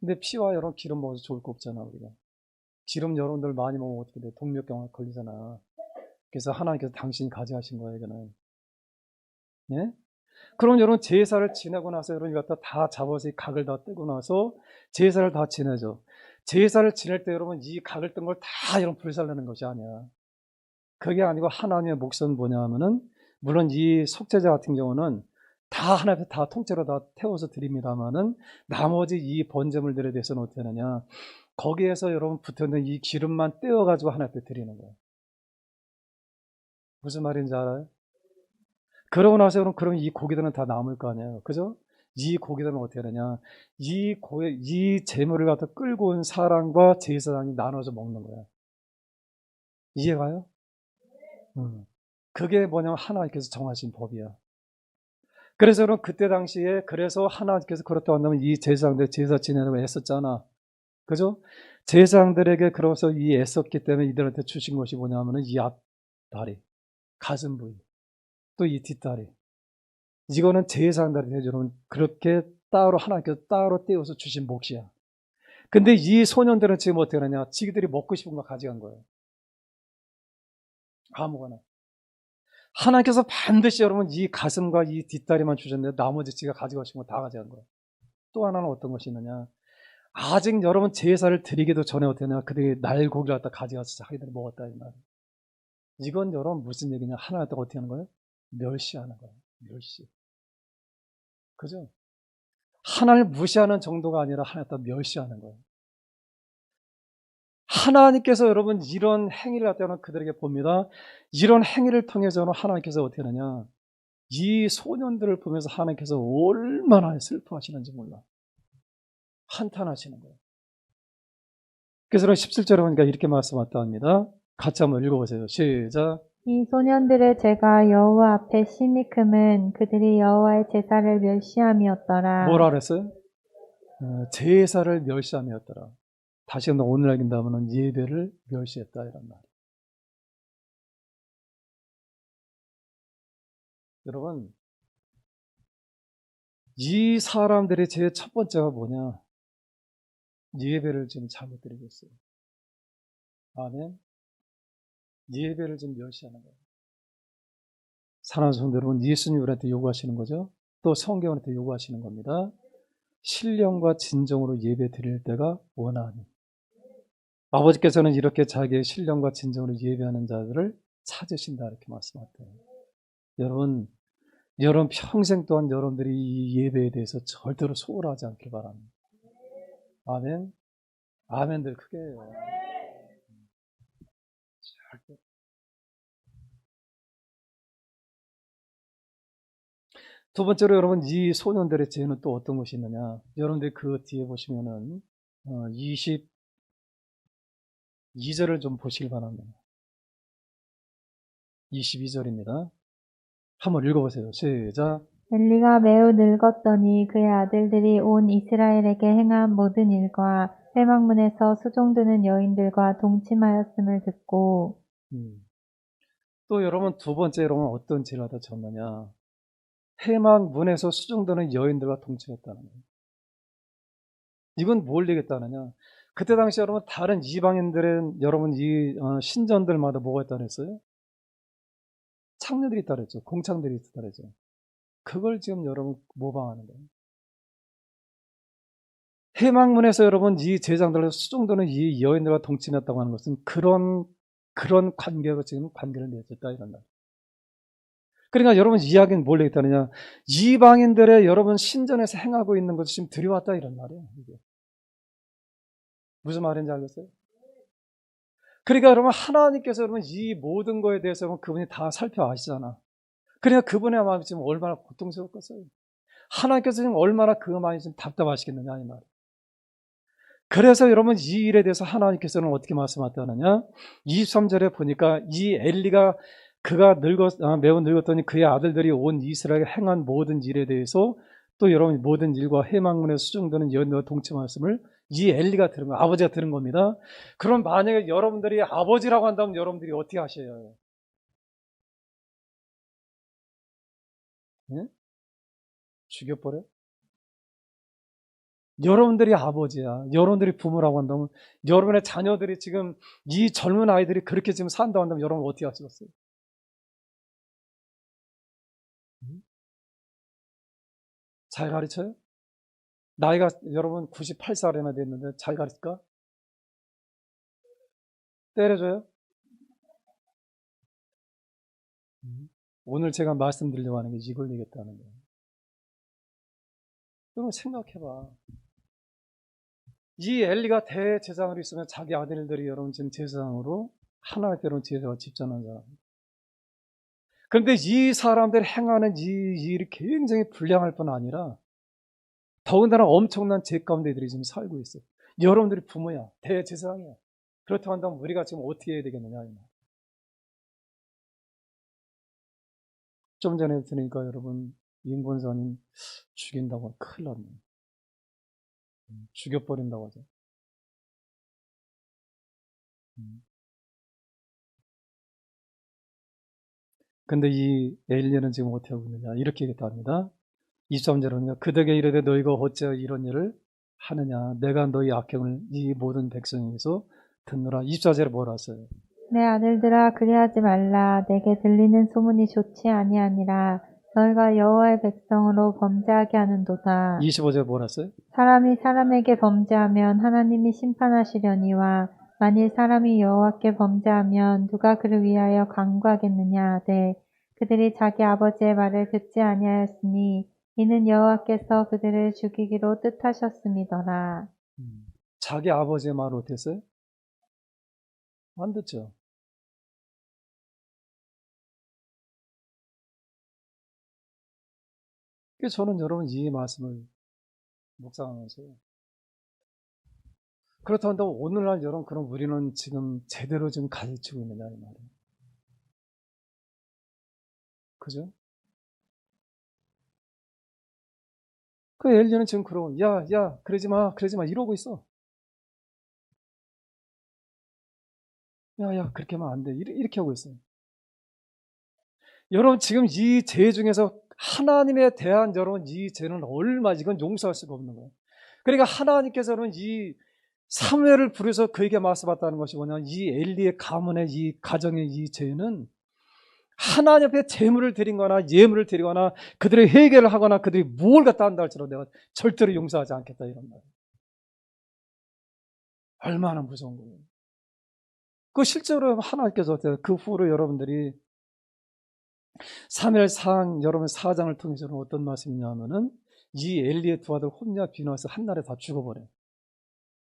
근데 피와 여러분 기름 먹어서 좋을 거 없잖아 우리가. 기름 여러분들 많이 먹으면 어떻게 돼? 동맥경화 걸리잖아. 그래서 하나님께서 당신이 가져가신 거예요 이거는. 예? 그럼 여러분 제사를 지내고 나서 여러분 이거 다 잡아서 이 각을 다 떼고 나서 제사를 다 지내죠. 제사를 지낼 때 여러분 이 각을 뜬 걸 다 여러분 불살라는 것이 아니야. 그게 아니고 하나님의 목적은 뭐냐 하면은 물론 이 속죄자 같은 경우는 다 하나님 다 통째로 다 태워서 드립니다만은 나머지 이 번제물들에 대해서는 어떻게 하느냐. 거기에서 여러분 붙어있는 이 기름만 떼어가지고 하나님께 드리는 거예요. 무슨 말인지 알아요? 그러고 나서 그럼 이 고기들은 다 남을 거 아니에요. 그죠? 이 고기들은 어떻게 하느냐. 이 재물을 갖다 끌고 온 사람과 제사장이 나눠서 먹는 거야. 이해가요? 그게 뭐냐면 하나님께서 정하신 법이야. 그래서 여러분 그때 당시에 그래서 하나님께서 그렇다고 한다면 이 제사장들 제사 지내려고 애썼잖아. 그죠? 제사장들에게 그래서 이 애썼기 때문에 이들한테 주신 것이 뭐냐면은 이 앞다리, 가슴 부위, 또 이 뒷다리. 이거는 제사장들한테 여러분 그렇게 따로 하나님께서 따로 떼어서 주신 몫이야. 근데 이 소년들은 지금 어떻게 하느냐? 지들이 먹고 싶은 거 가져간 거예요. 아무거나. 하나님께서 반드시 여러분 이 가슴과 이 뒷다리만 주셨는데 나머지 지가 가져가신 거 다 가져간 거예요. 또 하나는 어떤 것이 있느냐? 아직 여러분 제사를 드리기도 전에 어떻게 하냐? 그들이 날고기를 갖다 가져가서 자기들이 먹었다 이 말이에요. 이건 여러분 무슨 얘기냐? 하나님 갖다 어떻게 하는 거예요? 멸시하는 거예요. 멸시. 그죠? 하나님을 무시하는 정도가 아니라 하나님 갖다 멸시하는 거예요. 하나님께서 여러분 이런 행위를 갖다는 그들에게 봅니다. 이런 행위를 통해서는 하나님께서 어떻게 하느냐? 이 소년들을 보면서 하나님께서 얼마나 슬퍼하시는지 몰라. 한탄하시는 거예요. 그래서 17절에 보니까 이렇게 말씀하셨다 합니다. 같이 한번 읽어보세요. 시작. 이 소년들의 죄가 여호와 앞에 심히 크면 그들이 여호와의 제사를 멸시함이었더라. 뭐라 그랬어요? 제사를 멸시함이었더라. 다시 한번 오늘 알긴다면 예배를 멸시했다 이란 말이에요. 여러분 이 사람들의 제일 첫 번째가 뭐냐? 예배를 지금 잘못 드리고 있어요. 아멘. 예배를 지금 멸시하는 거예요. 사랑하는 성도 여러분, 예수님 우리한테 요구하시는 거죠. 또 성경한테 요구하시는 겁니다. 신령과 진정으로 예배 드릴 때가 원하니. 아버지께서는 이렇게 자기의 신령과 진정으로 예배하는 자들을 찾으신다 이렇게 말씀하셨대요. 여러분 평생 동안 여러분들이 이 예배에 대해서 절대로 소홀하지 않길 바랍니다. 아멘. 아멘들 크게 해요. 절대. 두 번째로 여러분 이 소년들의 죄는 또 어떤 것이 있느냐. 여러분들 그 뒤에 보시면은 22절을 좀 보시길 바랍니다. 22절입니다. 한번 읽어보세요. 시작. 엘리가 매우 늙었더니 그의 아들들이 온 이스라엘에게 행한 모든 일과 회막문에서 수종드는 여인들과 동침하였음을 듣고 또 여러분 두 번째 여러분 어떤 죄를 하다 졌느냐. 회막문에서 수종드는 여인들과 동침했다는 거예요. 이건 뭘 얘기했다느냐. 그때 당시 여러분 다른 이방인들은 여러분 이 신전들마다 뭐가 있다 그랬어요? 창녀들이 있다 그랬죠. 공창들이 있다 그랬죠. 그걸 지금 여러분 모방하는 거예요. 회막문에서 여러분 이 제장들로 수종도는 이 여인들과 동침했다고 하는 것은 그런 관계가 지금 관계를 맺었다 이런 말. 그러니까 여러분 이야기는 뭘 얘기했다느냐. 이방인들의 여러분 신전에서 행하고 있는 것을 지금 들여왔다 이런 말이에요. 이게. 무슨 말인지 알겠어요? 그러니까 여러분 하나님께서 여러분 이 모든 거에 대해서 여러분 그분이 다 살펴아시잖아. 그러니까 그분의 마음이 지금 얼마나 고통스럽겠어요. 하나님께서 지금 얼마나 그 마음이 지금 답답하시겠느냐 이 말. 그래서 여러분 이 일에 대해서 하나님께서는 어떻게 말씀하셨느냐? 23절에 보니까 이 엘리가 그가 매우 늙었더니 그의 아들들이 온 이스라엘에 행한 모든 일에 대해서 또 여러분 모든 일과 해망문에 수정되는 연과 동체 말씀을 이 엘리가 들은 거예요. 아버지가 들은 겁니다. 그럼 만약에 여러분들이 아버지라고 한다면 여러분들이 어떻게 하셔요? 예? 죽여버려? 여러분들이 아버지야. 여러분들이 부모라고 한다면 여러분의 자녀들이 지금 이 젊은 아이들이 그렇게 지금 산다고 한다면 여러분 어떻게 하시겠어요? 잘 가르쳐요? 나이가 여러분 98살이나 됐는데 잘 가르칠까? 때려줘요? 오늘 제가 말씀드리려고 하는 게 이걸 얘기했다는 거예요. 여러분 생각해봐. 이 엘리가 대제사장으로 있으면 자기 아들들이 여러분 지금 제사장으로 하나의 때로는 제사가 집전한 사람. 그런데 이 사람들이 행하는 이 일이 굉장히 불량할 뿐 아니라 더군다나 엄청난 죄 가운데 들이 지금 살고 있어요. 여러분들이 부모야, 대제사장이야. 그렇다고 한다면 우리가 지금 어떻게 해야 되겠느냐. 좀 전에 들으니까 여러분 임권사님 죽인다고 큰일 났네. 죽여버린다고 하죠. 근데 이 엘리야는 지금 어떻게 하고 있느냐 이렇게 얘기합니다. 23절은요. 그들에게 이르되 너희가 어찌 이런 일을 하느냐 내가 너희 악행을 이 모든 백성에게서 듣노라. 24절에 뭐라 했어요? 내 아들들아 그리하지 말라. 내게 들리는 소문이 좋지 아니하니라. 너희가 여호와의 백성으로 범죄하게 하는도다. 25절에 뭐라 했어요? 사람이 사람에게 범죄하면 하나님이 심판하시려니와 만일 사람이 여호와께 범죄하면 누가 그를 위하여 간구하겠느냐 하되 그들이 자기 아버지의 말을 듣지 아니하였으니 이는 여호와께서 그들을 죽이기로 뜻하셨음이더라. 자기 아버지의 말을 어떻게 했어요? 안 듣죠. 그래서 저는 여러분 이 말씀을 묵상하면서 그렇다고 한다면 오늘날 여러분 그럼 우리는 지금 제대로 지금 가르치고 있느냐 이 말이에요. 그죠? 그 엘리야는 지금 그러고 야 그러지 마 이러고 있어. 야 그렇게 하면 안 돼. 이렇게 하고 있어요. 여러분 지금 이 죄 중에서 하나님에 대한 여러분 이 죄는 얼마 이건 용서할 수가 없는 거예요. 그러니까 하나님께서는 이 사무엘을 부려서 그에게 말씀하셨다는 것이 뭐냐, 이 엘리의 가문의 이 가정의 이 죄는 하나님 앞에 제물을 드린거나 예물을 드리거나 그들의 회개를 하거나 그들이 무엇을 갖다 한다 할지라도 내가 절대로 용서하지 않겠다 이런 말이에요. 얼마나 무서운 거예요. 그 실제로 하나님께서 어때요? 그 후로 여러분들이 사무엘상 여러분 4장을 통해서는 어떤 말씀이냐면은 이 엘리의 두 아들 홈리와 비누아스 한날에 다 죽어버려요.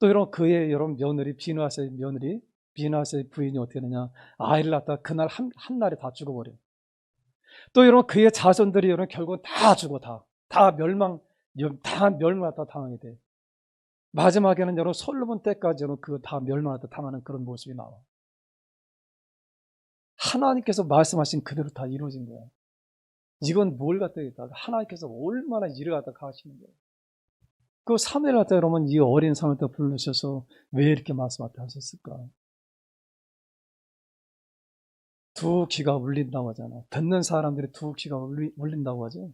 또 여러분 그의 여러분 며느리 비누아스의 며느리 비누아스의 부인이 어떻게 되냐, 아이를 낳다가 그날 한날에 다 죽어버려요. 또 여러분 그의 자손들이 여러분 결국 다 죽어 다 멸망 다 멸망하다 당하게 돼. 마지막에는 여러분 솔로몬 때까지 여러분 그 다 멸망하다 당하는 그런 모습이 나와. 하나님께서 말씀하신 그대로 다 이루어진 거야. 이건 뭘 갖다 했다. 하나님께서 얼마나 일을 갖다 하시는 거예요. 그 사무엘 갖다 여러분 이 어린 사무엘 때 부르셔서 왜 이렇게 말씀하다 하셨을까? 두 귀가 울린다고 하잖아. 듣는 사람들이 두 귀가 울린다고 하죠.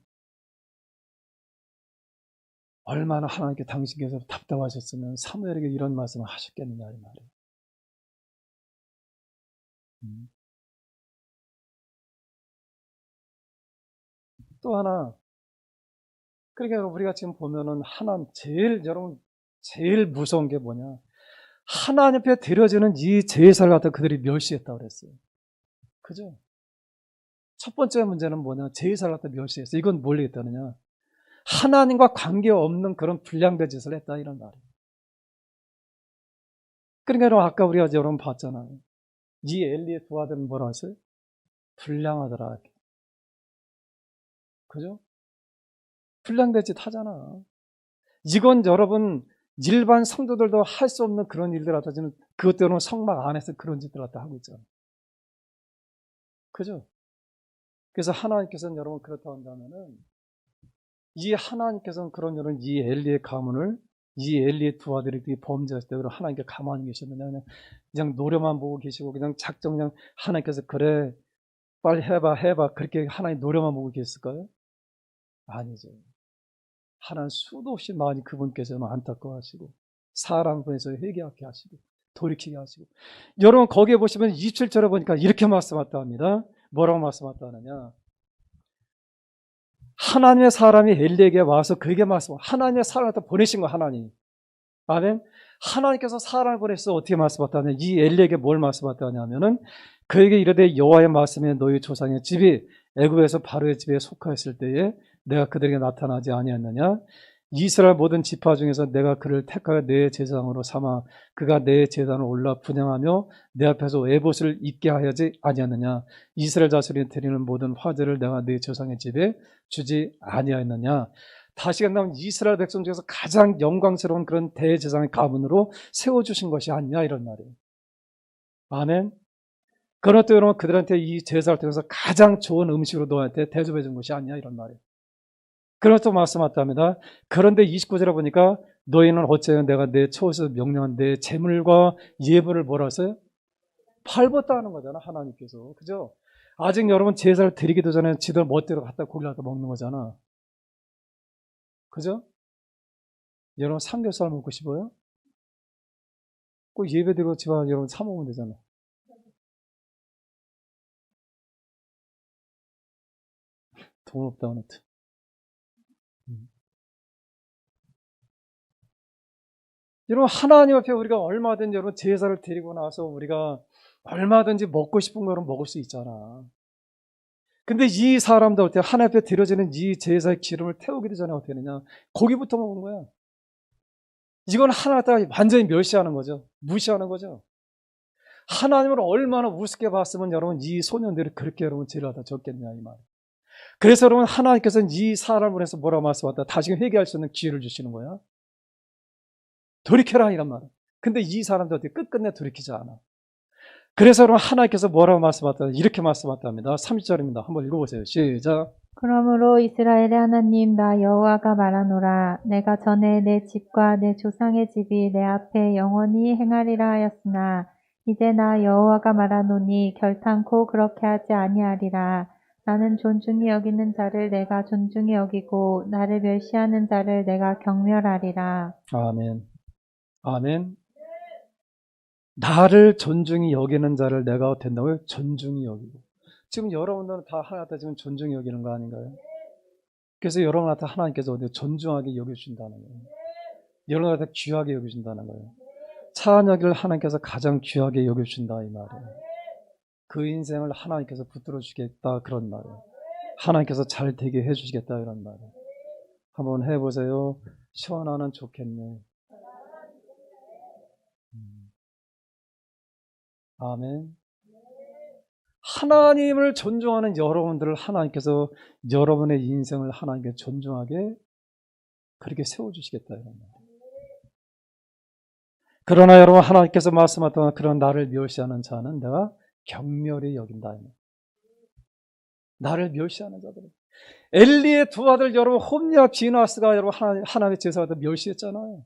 얼마나 하나님께 당신께서 답답하셨으면 사무엘에게 이런 말씀을 하셨겠느냐 이 말이에요. 또 하나, 그러니까 우리가 지금 보면은 하나님 여러분 제일 무서운 게 뭐냐? 하나님 앞에 드려지는 이 제사를 갖다 그들이 멸시했다고 그랬어요. 그죠? 첫 번째 문제는 뭐냐? 제사를 갖다 멸시했어요. 이건 뭘 얘기했다느냐? 하나님과 관계없는 그런 불량된 짓을 했다 이런 말이에요. 그러니까 여러분 아까 우리가 여러분 봤잖아요. 이 엘리의 두 아들은 뭐라 했어요? 불량하더라. 그죠? 불량된 짓 하잖아. 이건 여러분 일반 성도들도 할 수 없는 그런 일들 갖다 지는 그것 때문에 성막 안에서 그런 짓들 갖다 하고 있잖아. 그죠? 그래서 하나님께서는 여러분 그렇다 한다면은 이 하나님께서는 그런 여러분 이 엘리의 가문을 이 엘리의 두 아들이 범죄했을 때 하나님께 가만히 계셨느냐 그냥 노려만 보고 계시고 그냥 작정 그냥 하나님께서 그래 빨리 해봐 그렇게 하나님 노려만 보고 계셨을까요? 아니죠. 하나님 수도 없이 많이 그분께서는 안타까워하시고 사랑 보내서 회개하게 하시고 돌이키게 하시고 여러분 거기에 보시면 27절에 보니까 이렇게 말씀하다 합니다. 뭐라고 말씀하다 하느냐 하나님의 사람이 엘리에게 와서 그에게 하나님의 사람을 보내신 거 하나님. 아멘. 하나님께서 사람을 보내서 어떻게 말씀하다 하냐 이 엘리에게 뭘 말씀하다 하냐면은 그에게 이르되 여호와의 말씀에 너희 조상의 집이 애굽에서 바로의 집에 속하였을 때에 내가 그들에게 나타나지 아니하였느냐 이스라엘 모든 지파 중에서 내가 그를 택하여 내 제사장으로 삼아 그가 내 제단을 올라 분향하며 내 앞에서 에봇을 입게 하지 아니하느냐 이스라엘 자손이 드리는 모든 화제를 내가 내 조상의 집에 주지 아니하였느냐 다시 한다면 이스라엘 백성 중에서 가장 영광스러운 그런 대제사장의 가문으로 세워주신 것이 아니냐 이런 말이에요. 아멘. 그러나 또 여러분 그들한테 이 제사를 통해서 가장 좋은 음식으로 너한테 대접해 준 것이 아니냐 이런 말이에요. 그래서 또 말씀하답니다. 그런데 29절에 보니까 너희는 어째요 내가 내 처에서 명령한 내 재물과 예물을 뭐라 했어요? 팔벗다 하는 거잖아 하나님께서. 그죠? 아직 여러분 제사를 드리기도 전에 지들 멋대로 갖다 고기를 갖다 먹는 거잖아. 그죠? 여러분 삼겹살 먹고 싶어요? 꼭 예배드리고 집에 여러분 사 먹으면 되잖아. 돈 없다 어느 트. 여러분 하나님 앞에 우리가 얼마든지 여러분 제사를 드리고 나서 우리가 얼마든지 먹고 싶은 거는 먹을 수 있잖아. 근데 이 사람들 어때? 하나님 앞에 드려지는 이 제사의 기름을 태우기도 전에 어떻게 되느냐? 고기부터 먹은 거야. 이건 하나님 앞에 완전히 멸시하는 거죠. 무시하는 거죠. 하나님을 얼마나 우습게 봤으면 여러분 이 소년들이 그렇게 여러분 죄를 하다 졌겠냐 이 말. 그래서 여러분 하나님께서는 이 사람을 보내서 뭐라고 말씀하다 다시금 회개할 수 있는 기회를 주시는 거야. 돌이켜라 이란 말이야. 근데 이 사람들 어떻게 끝끝내 돌이키지 않아. 그래서 여러분 하나님께서 뭐라고 말씀하다 이렇게 말씀하답니다. 30절입니다. 한번 읽어보세요. 시작. 그러므로 이스라엘의 하나님 나 여호와가 말하노라 내가 전에 내 집과 내 조상의 집이 내 앞에 영원히 행하리라 하였으나 이제 나 여호와가 말하노니 결탄코 그렇게 하지 아니하리라. 나는 존중히 여기는 자를 내가 존중히 여기고 나를 멸시하는 자를 내가 경멸하리라. 아멘. 아멘. 나를 존중히 여기는 자를 내가 된다고요? 존중히 여기고. 지금 여러분들은 다 하나님한테 지금 존중히 여기는 거 아닌가요? 그래서 여러분한테 하나님께서 어디 존중하게 여겨주신다는 거예요. 여러분한테 귀하게 여겨준다는 거예요. 차은여기를 하나님께서 가장 귀하게 여겨주신다 이 말이에요. 그 인생을 하나님께서 붙들어 주겠다 그런 말이에요. 하나님께서 잘 되게 해주시겠다 이런 말이에요. 한번 해보세요. 시원하는 좋겠네. 아멘. 하나님을 존중하는 여러분들을 하나님께서 여러분의 인생을 하나님께 존중하게 그렇게 세워주시겠다 이런 말이에요. 그러나 여러분 하나님께서 말씀하셨던 그런 나를 멸시하는 자는 내가 경멸히 여긴다. 나를 멸시하는 자들은 엘리의 두 아들 여러분 홈리와 비나스가 여러분 하나님의 제사를 멸시했잖아요.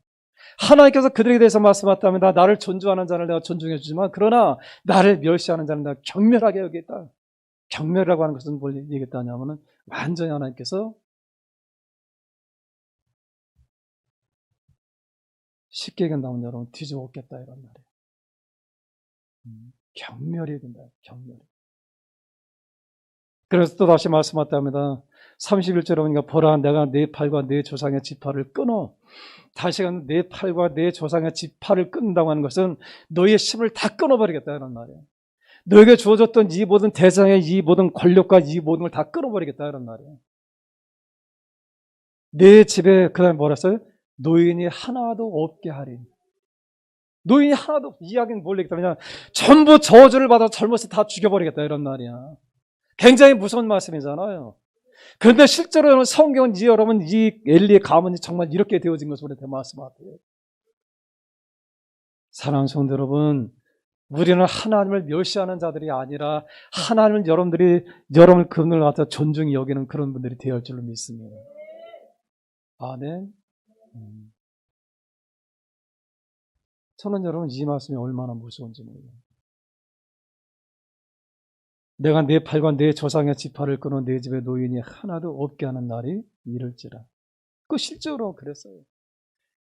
하나님께서 그들에 대해서 말씀하셨다면 나를 존중하는 자를 내가 존중해 주지만 그러나 나를 멸시하는 자는 내가 경멸하게 여기겠다. 경멸이라고 하는 것은 뭘 얘기했다냐면은 완전히 하나님께서 쉽게 얘기한다면 여러분 뒤집어 엎겠다 이런 말이에요. 경멸이 된다. 경멸. 그래서 또 다시 말씀하셨답니다. 31절에 보니까 보라 내가 내 팔과 내 조상의 지파를 끊어. 다시 한번 내 팔과 내 조상의 지파를 끊는다고 하는 것은 너희의 힘을 다 끊어버리겠다 이런 말이에요. 너에게 주어졌던 이 모든 대장의 이 모든 권력과 이 모든 걸 다 끊어버리겠다 이런 말이에요. 내 집에 그 다음에 뭐라 했어요? 노인이 하나도 없게 하리. 노인이 하나도 이야기는 모르겠다. 그냥 전부 저주를 받아 젊었을 때 다 죽여버리겠다 이런 말이야. 굉장히 무서운 말씀이잖아요. 그런데 실제로는 성경은 여러분 이 엘리의 가문이 정말 이렇게 되어진 것으로 말씀하세요. 사랑하는 성도 여러분, 우리는 하나님을 멸시하는 자들이 아니라 하나님을 여러분을 그분을 갖다 존중히 여기는 그런 분들이 되어야 할 줄로 믿습니다. 아멘. 저는 여러분 이 말씀이 얼마나 무서운지 몰라요. 내가 내 팔과 내 조상의 지파를 끊어 내 집에 노인이 하나도 없게 하는 날이 이를지라. 그 실제로 그랬어요.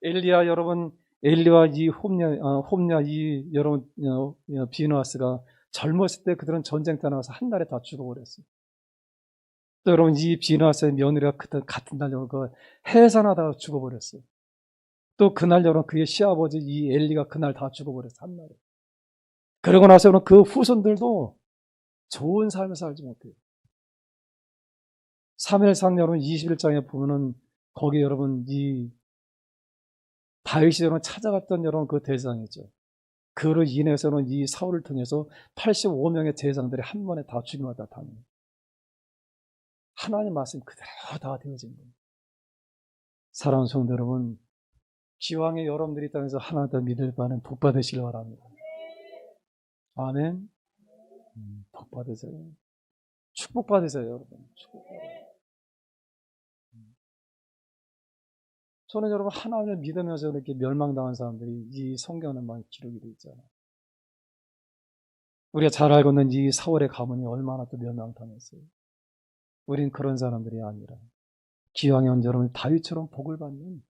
엘리야 여러분, 엘리와 이 홈냐 이 여러분 비누아스가 젊었을 때 그들은 전쟁 떠나서 한 날에 다 죽어버렸어요. 또 여러분 이 비누아스의 며느리가 같은 날 여러분 그 해산하다가 죽어버렸어요. 또 그날 여러분 그의 시아버지 이 엘리가 그날 다 죽어버렸어요. 한 날에. 그러고 나서는 그 후손들도 좋은 삶을 살지 못해요. 사무엘상 여러분 21장에 보면은 거기 여러분 이 다윗이 여러분 찾아갔던 여러분 그 대상이죠. 그로 인해서는 이 사울을 통해서 85명의 제사장들이 한 번에 다 죽임받아 당해요. 하나님 말씀 그대로 다 되어진 거예요. 사랑하는 성도 여러분, 기왕에 여러분들이 땅에서 하나 더 믿을 바는 복 받으시길 바랍니다. 아멘. 복 받으세요. 축복 받으세요, 여러분. 축복 받으세요. 저는 여러분 하나님을 믿으면서 이렇게 멸망당한 사람들이 이 성경에 많이 기록이 되어 있잖아요. 우리가 잘 알고 있는 이 사울의 가문이 얼마나 또 멸망당했어요. 우린 그런 사람들이 아니라 기왕에 온 여러분 다윗처럼 복을 받는,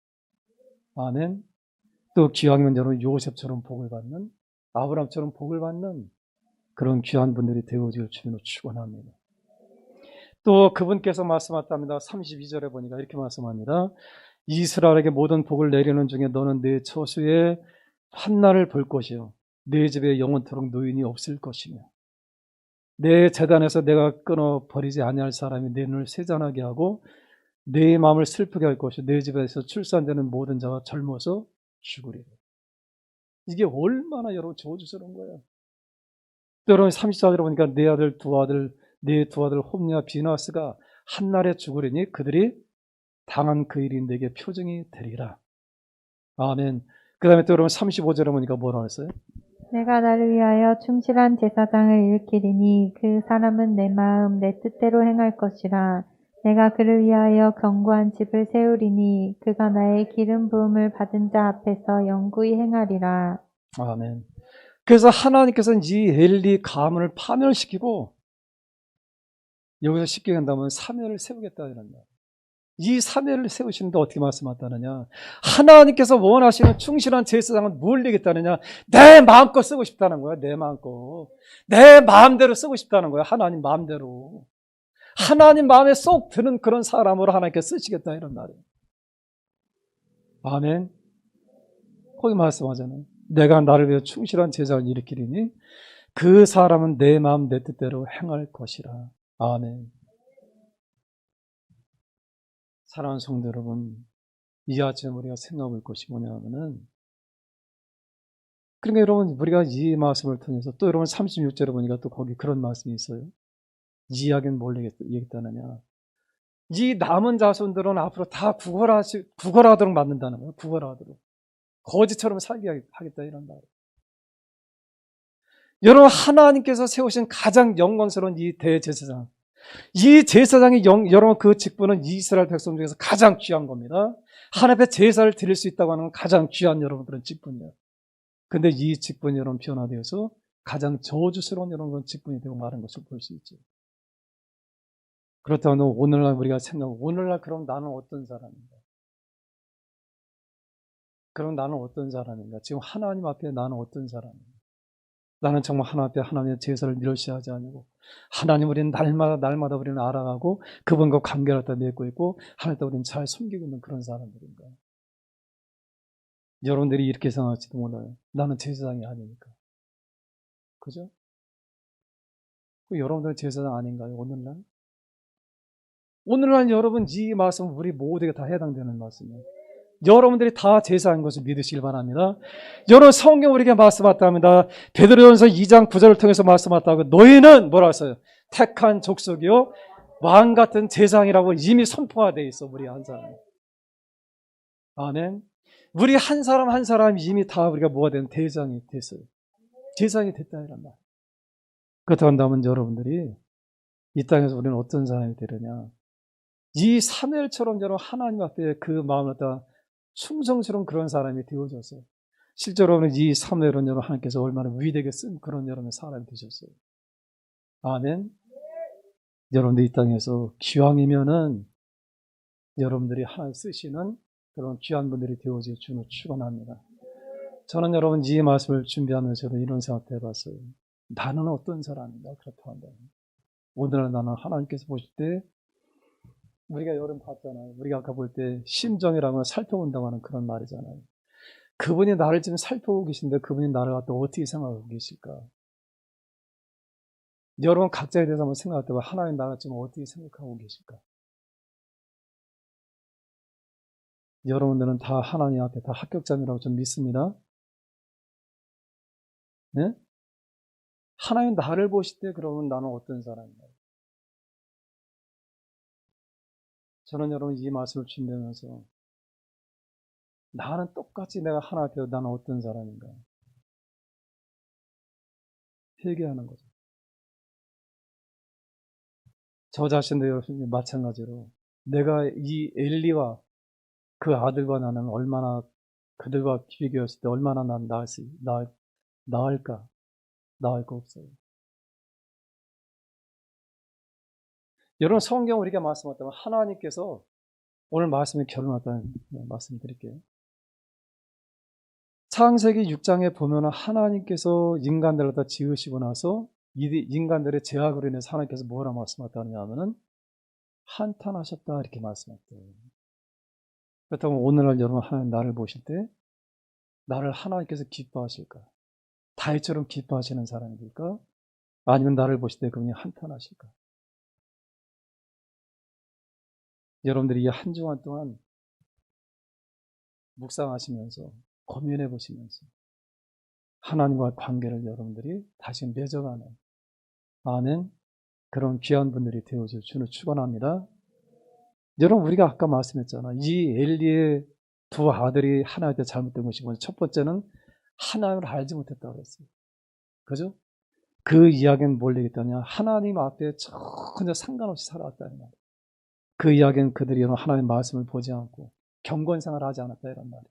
아멘. 또 기왕에 온 여러분 요셉처럼 복을 받는, 아브라함처럼 복을 받는 그런 귀한 분들이 되어질 주님으로 축원합니다. 또 그분께서 말씀하셨답니다. 32절에 보니까 이렇게 말씀합니다. 이스라엘에게 모든 복을 내리는 중에 너는 내 처수에 한날을 볼 것이요 내 집에 영원토록 노인이 없을 것이며 내 재단에서 내가 끊어버리지 아니할 사람이 내 눈을 세잔하게 하고 내 마음을 슬프게 할 것이요 내 집에서 출산되는 모든 자가 젊어서 죽으리라. 이게 얼마나 여러분 저주스러운 거예요. 또 여러분 34절에 보니까 내 두 아들 홈냐 비나스가 한날에 죽으리니 그들이 당한 그 일이 내게 표징이 되리라. 아멘. 그 다음에 또 여러분 35절에 보니까 뭐라고 했어요? 내가 나를 위하여 충실한 제사장을 일으키리니 그 사람은 내 마음 내 뜻대로 행할 것이라. 내가 그를 위하여 견고한 집을 세우리니 그가 나의 기름 부음을 받은 자 앞에서 영구히 행하리라. 아멘. 그래서 하나님께서는 이 엘리 가문을 파멸시키고 여기서 쉽게 간다면 사면을 세우겠다 이런 말. 이 사면을 세우시는데 어떻게 말씀하다느냐? 하나님께서 원하시는 충실한 제사장은 뭘 내겠다느냐? 내 마음껏 쓰고 싶다는 거야. 내 마음껏. 내 마음대로 쓰고 싶다는 거야. 하나님 마음대로. 하나님 마음에 쏙 드는 그런 사람으로 하나님께 쓰시겠다 이런 말이에요. 아멘. 거기 말씀하잖아요. 내가 나를 위해 충실한 제사장을 일으키리니 그 사람은 내 마음 내 뜻대로 행할 것이라. 아멘. 사랑하는 성도 여러분, 이 아침 우리가 생각해 볼 것이 뭐냐면은, 그러니까 여러분, 우리가 이 말씀을 통해서 또 여러분 36절에 보니까 또 거기 그런 말씀이 있어요. 이 이야기는 뭘 얘기했다느냐. 이 남은 자손들은 앞으로 다 구걸하도록 만든다는 거예요. 구걸하도록. 거지처럼 살게 하겠다 이런 말. 여러분, 하나님께서 세우신 가장 영광스러운 이 대제사장. 이 제사장이 여러분 그 직분은 이스라엘 백성 중에서 가장 귀한 겁니다. 하나님 앞에 제사를 드릴 수 있다고 하는 건 가장 귀한 여러분 그런 직분이에요. 근데 이 직분이 여러분 변화되어서 가장 저주스러운 여러분 그런 직분이 되고 마는 것을 볼 수 있죠. 그렇다면 오늘날 우리가 오늘날 그럼 나는 어떤 사람인가? 그럼 나는 어떤 사람인가? 지금 하나님 앞에 나는 어떤 사람인가? 나는 정말 하나님 앞에 하나님의 제사를 멸시하지 않고 하나님 우리는 날마다 우리는 알아가고 그분과 관계를 다 맺고 있고 하나님 우리는 잘 섬기고 있는 그런 사람들인가? 여러분들이 이렇게 생각할지도 몰라요. 나는 제사장이 아니니까. 그죠? 여러분들은 제사장 아닌가요? 오늘날? 오늘날 여러분 이 말씀 우리 모두에게 다 해당되는 말씀이에요. 여러분들이 다 제사한 것을 믿으시길 바랍니다. 여러분 성경 우리에게 말씀하답니다. 베드로전서 2장 9절을 통해서 말씀하다고 너희는 뭐라 했어요? 택한 족속이요 왕 같은 제사장이라고 이미 선포가 되어 있어. 우리 한 사람. 아멘. 우리 한 사람 한 사람이 이미 다 우리가 뭐가 된 대장이 됐어요. 제사장이 됐다 이란 말. 그렇다고 한다면 여러분들이 이 땅에서 우리는 어떤 사람이 되느냐? 이 사무엘처럼 여러분 하나님 앞에 그 마음을 갖다 충성스러운 그런 사람이 되어졌어요. 실제로 이 사무엘은 여러분 하나님께서 얼마나 위대하게 쓴 그런 여러분의 사람이 되셨어요. 아멘. 여러분들 이 땅에서 기왕이면은 여러분들이 하나님 쓰시는 그런 귀한 분들이 되어질 줄을 축원합니다. 저는 여러분 이 말씀을 준비하면서 이런 생각도 해봤어요. 나는 어떤 사람인가? 그렇다고 한다면 오늘날 나는 하나님께서 보실 때 우리가 여름 봤잖아요. 우리가 아까 볼 때 심정이라고 살펴본다고 하는 그런 말이잖아요. 그분이 나를 지금 살펴보고 계신데 그분이 나를 갖다 어떻게 생각하고 계실까? 여러분 각자에 대해서 한번 생각할 때 하나님 나를 지금 어떻게 생각하고 계실까? 여러분들은 다 하나님 앞에 다 합격자라고 좀 믿습니다. 네? 하나님 나를 보실 때 그러면 나는 어떤 사람인가요? 저는 여러분 이 말씀을 준비하면서 나는 똑같이 내가 하나 앞에 나는 어떤 사람인가? 회개하는 거죠. 저 자신도 여러분 마찬가지로 내가 이 엘리와 그 아들과 나는 얼마나 그들과 비교했을 때 얼마나 난 나을까? 나을 거 없어요. 여러분 성경 우리가 말씀하다면 하나님께서 오늘 말씀에 결론났다는 말씀 드릴게요. 창세기 6장에 보면 하나님께서 인간들을 다 지으시고 나서 이 인간들의 죄악으로 인해서 하나님께서 뭐라 말씀하셨다냐 하면은 한탄하셨다 이렇게 말씀했대요. 그렇다면 오늘날 여러분 하나님 나를 보실 때 나를 하나님께서 기뻐하실까? 다윗처럼 기뻐하시는 사람일까? 아니면 나를 보실 때 그분이 한탄하실까? 여러분들이 이 한 주간 동안 묵상하시면서 고민해 보시면서 하나님과의 관계를 여러분들이 다시 맺어가는 아멘 그런 귀한 분들이 되어줄 주는 축원합니다. 여러분 우리가 아까 말씀했잖아. 이 엘리의 두 아들이 하나님한테 잘못된 것이 뭐냐. 첫 번째는 하나님을 알지 못했다고 그랬어요. 그죠? 그 이야기는 뭘 얘기했다냐. 하나님 앞에 전혀 상관없이 살아왔다는 말이에요. 그 이야기는 그들이 하나님의 말씀을 보지 않고 경건생활을 하지 않았다 이런 말이에요.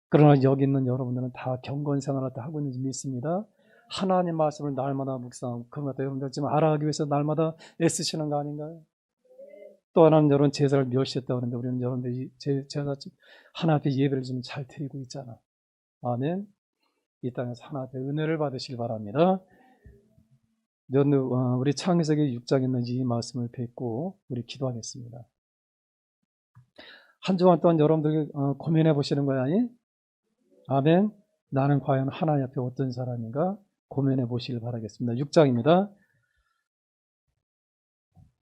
그러나 여기 있는 여러분들은 다 경건생활을 하고 있는지 믿습니다. 하나님 말씀을 날마다 묵상하고 그런 것도 여러분들 지금 알아가기 위해서 날마다 애쓰시는 거 아닌가요? 또 하나는 여러분 제사를 멸시했다고 하는데 우리는 여러분들이 제사 하나 앞에 예배를 좀 잘 드리고 있잖아. 아멘. 이 땅에서 하나 앞에 은혜를 받으시길 바랍니다. 우리 창세기 6장에 있는 이 말씀을 뵙고 우리 기도하겠습니다. 한 주간 동안 여러분들 고민해 보시는 거야, 아니? 아멘. 나는 과연 하나님 앞에 어떤 사람인가 고민해 보시길 바라겠습니다. 6장입니다.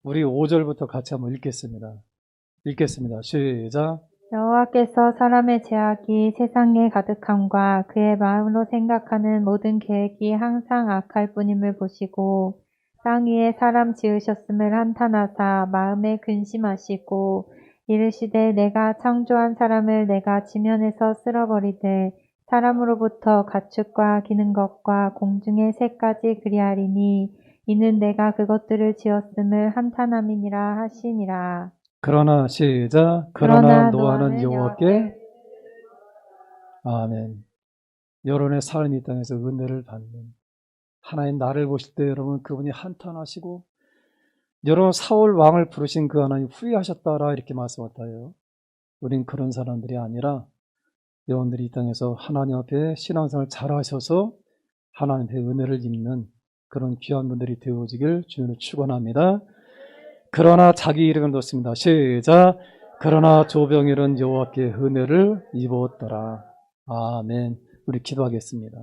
우리 5절부터 같이 한번 읽겠습니다. 시작. 여호와께서 사람의 죄악이 세상에 가득함과 그의 마음으로 생각하는 모든 계획이 항상 악할 뿐임을 보시고 땅 위에 사람 지으셨음을 한탄하사 마음에 근심하시고 이르시되 내가 창조한 사람을 내가 지면에서 쓸어버리되 사람으로부터 가축과 기는 것과 공중의 새까지 그리하리니 이는 내가 그것들을 지었음을 한탄함이니라 하시니라. 그러나 시작. 그러나 노아는 여호와께 아멘. 여러분의 삶이 이 땅에서 은혜를 받는 하나님 나를 보실 때 여러분 그분이 한탄하시고 여러분 사울 왕을 부르신 그 하나님 후회하셨다라 이렇게 말씀하셨다요. 우린 그런 사람들이 아니라 여러분들이 이 땅에서 하나님 앞에 신앙생활 잘하셔서 하나님의 은혜를 입는 그런 귀한 분들이 되어지길 주님을 축원합니다. 그러나 자기 이름을 넣습니다. 시작. 그러나 조병일은 여호와께 은혜를 입었더라. 아멘. 우리 기도하겠습니다.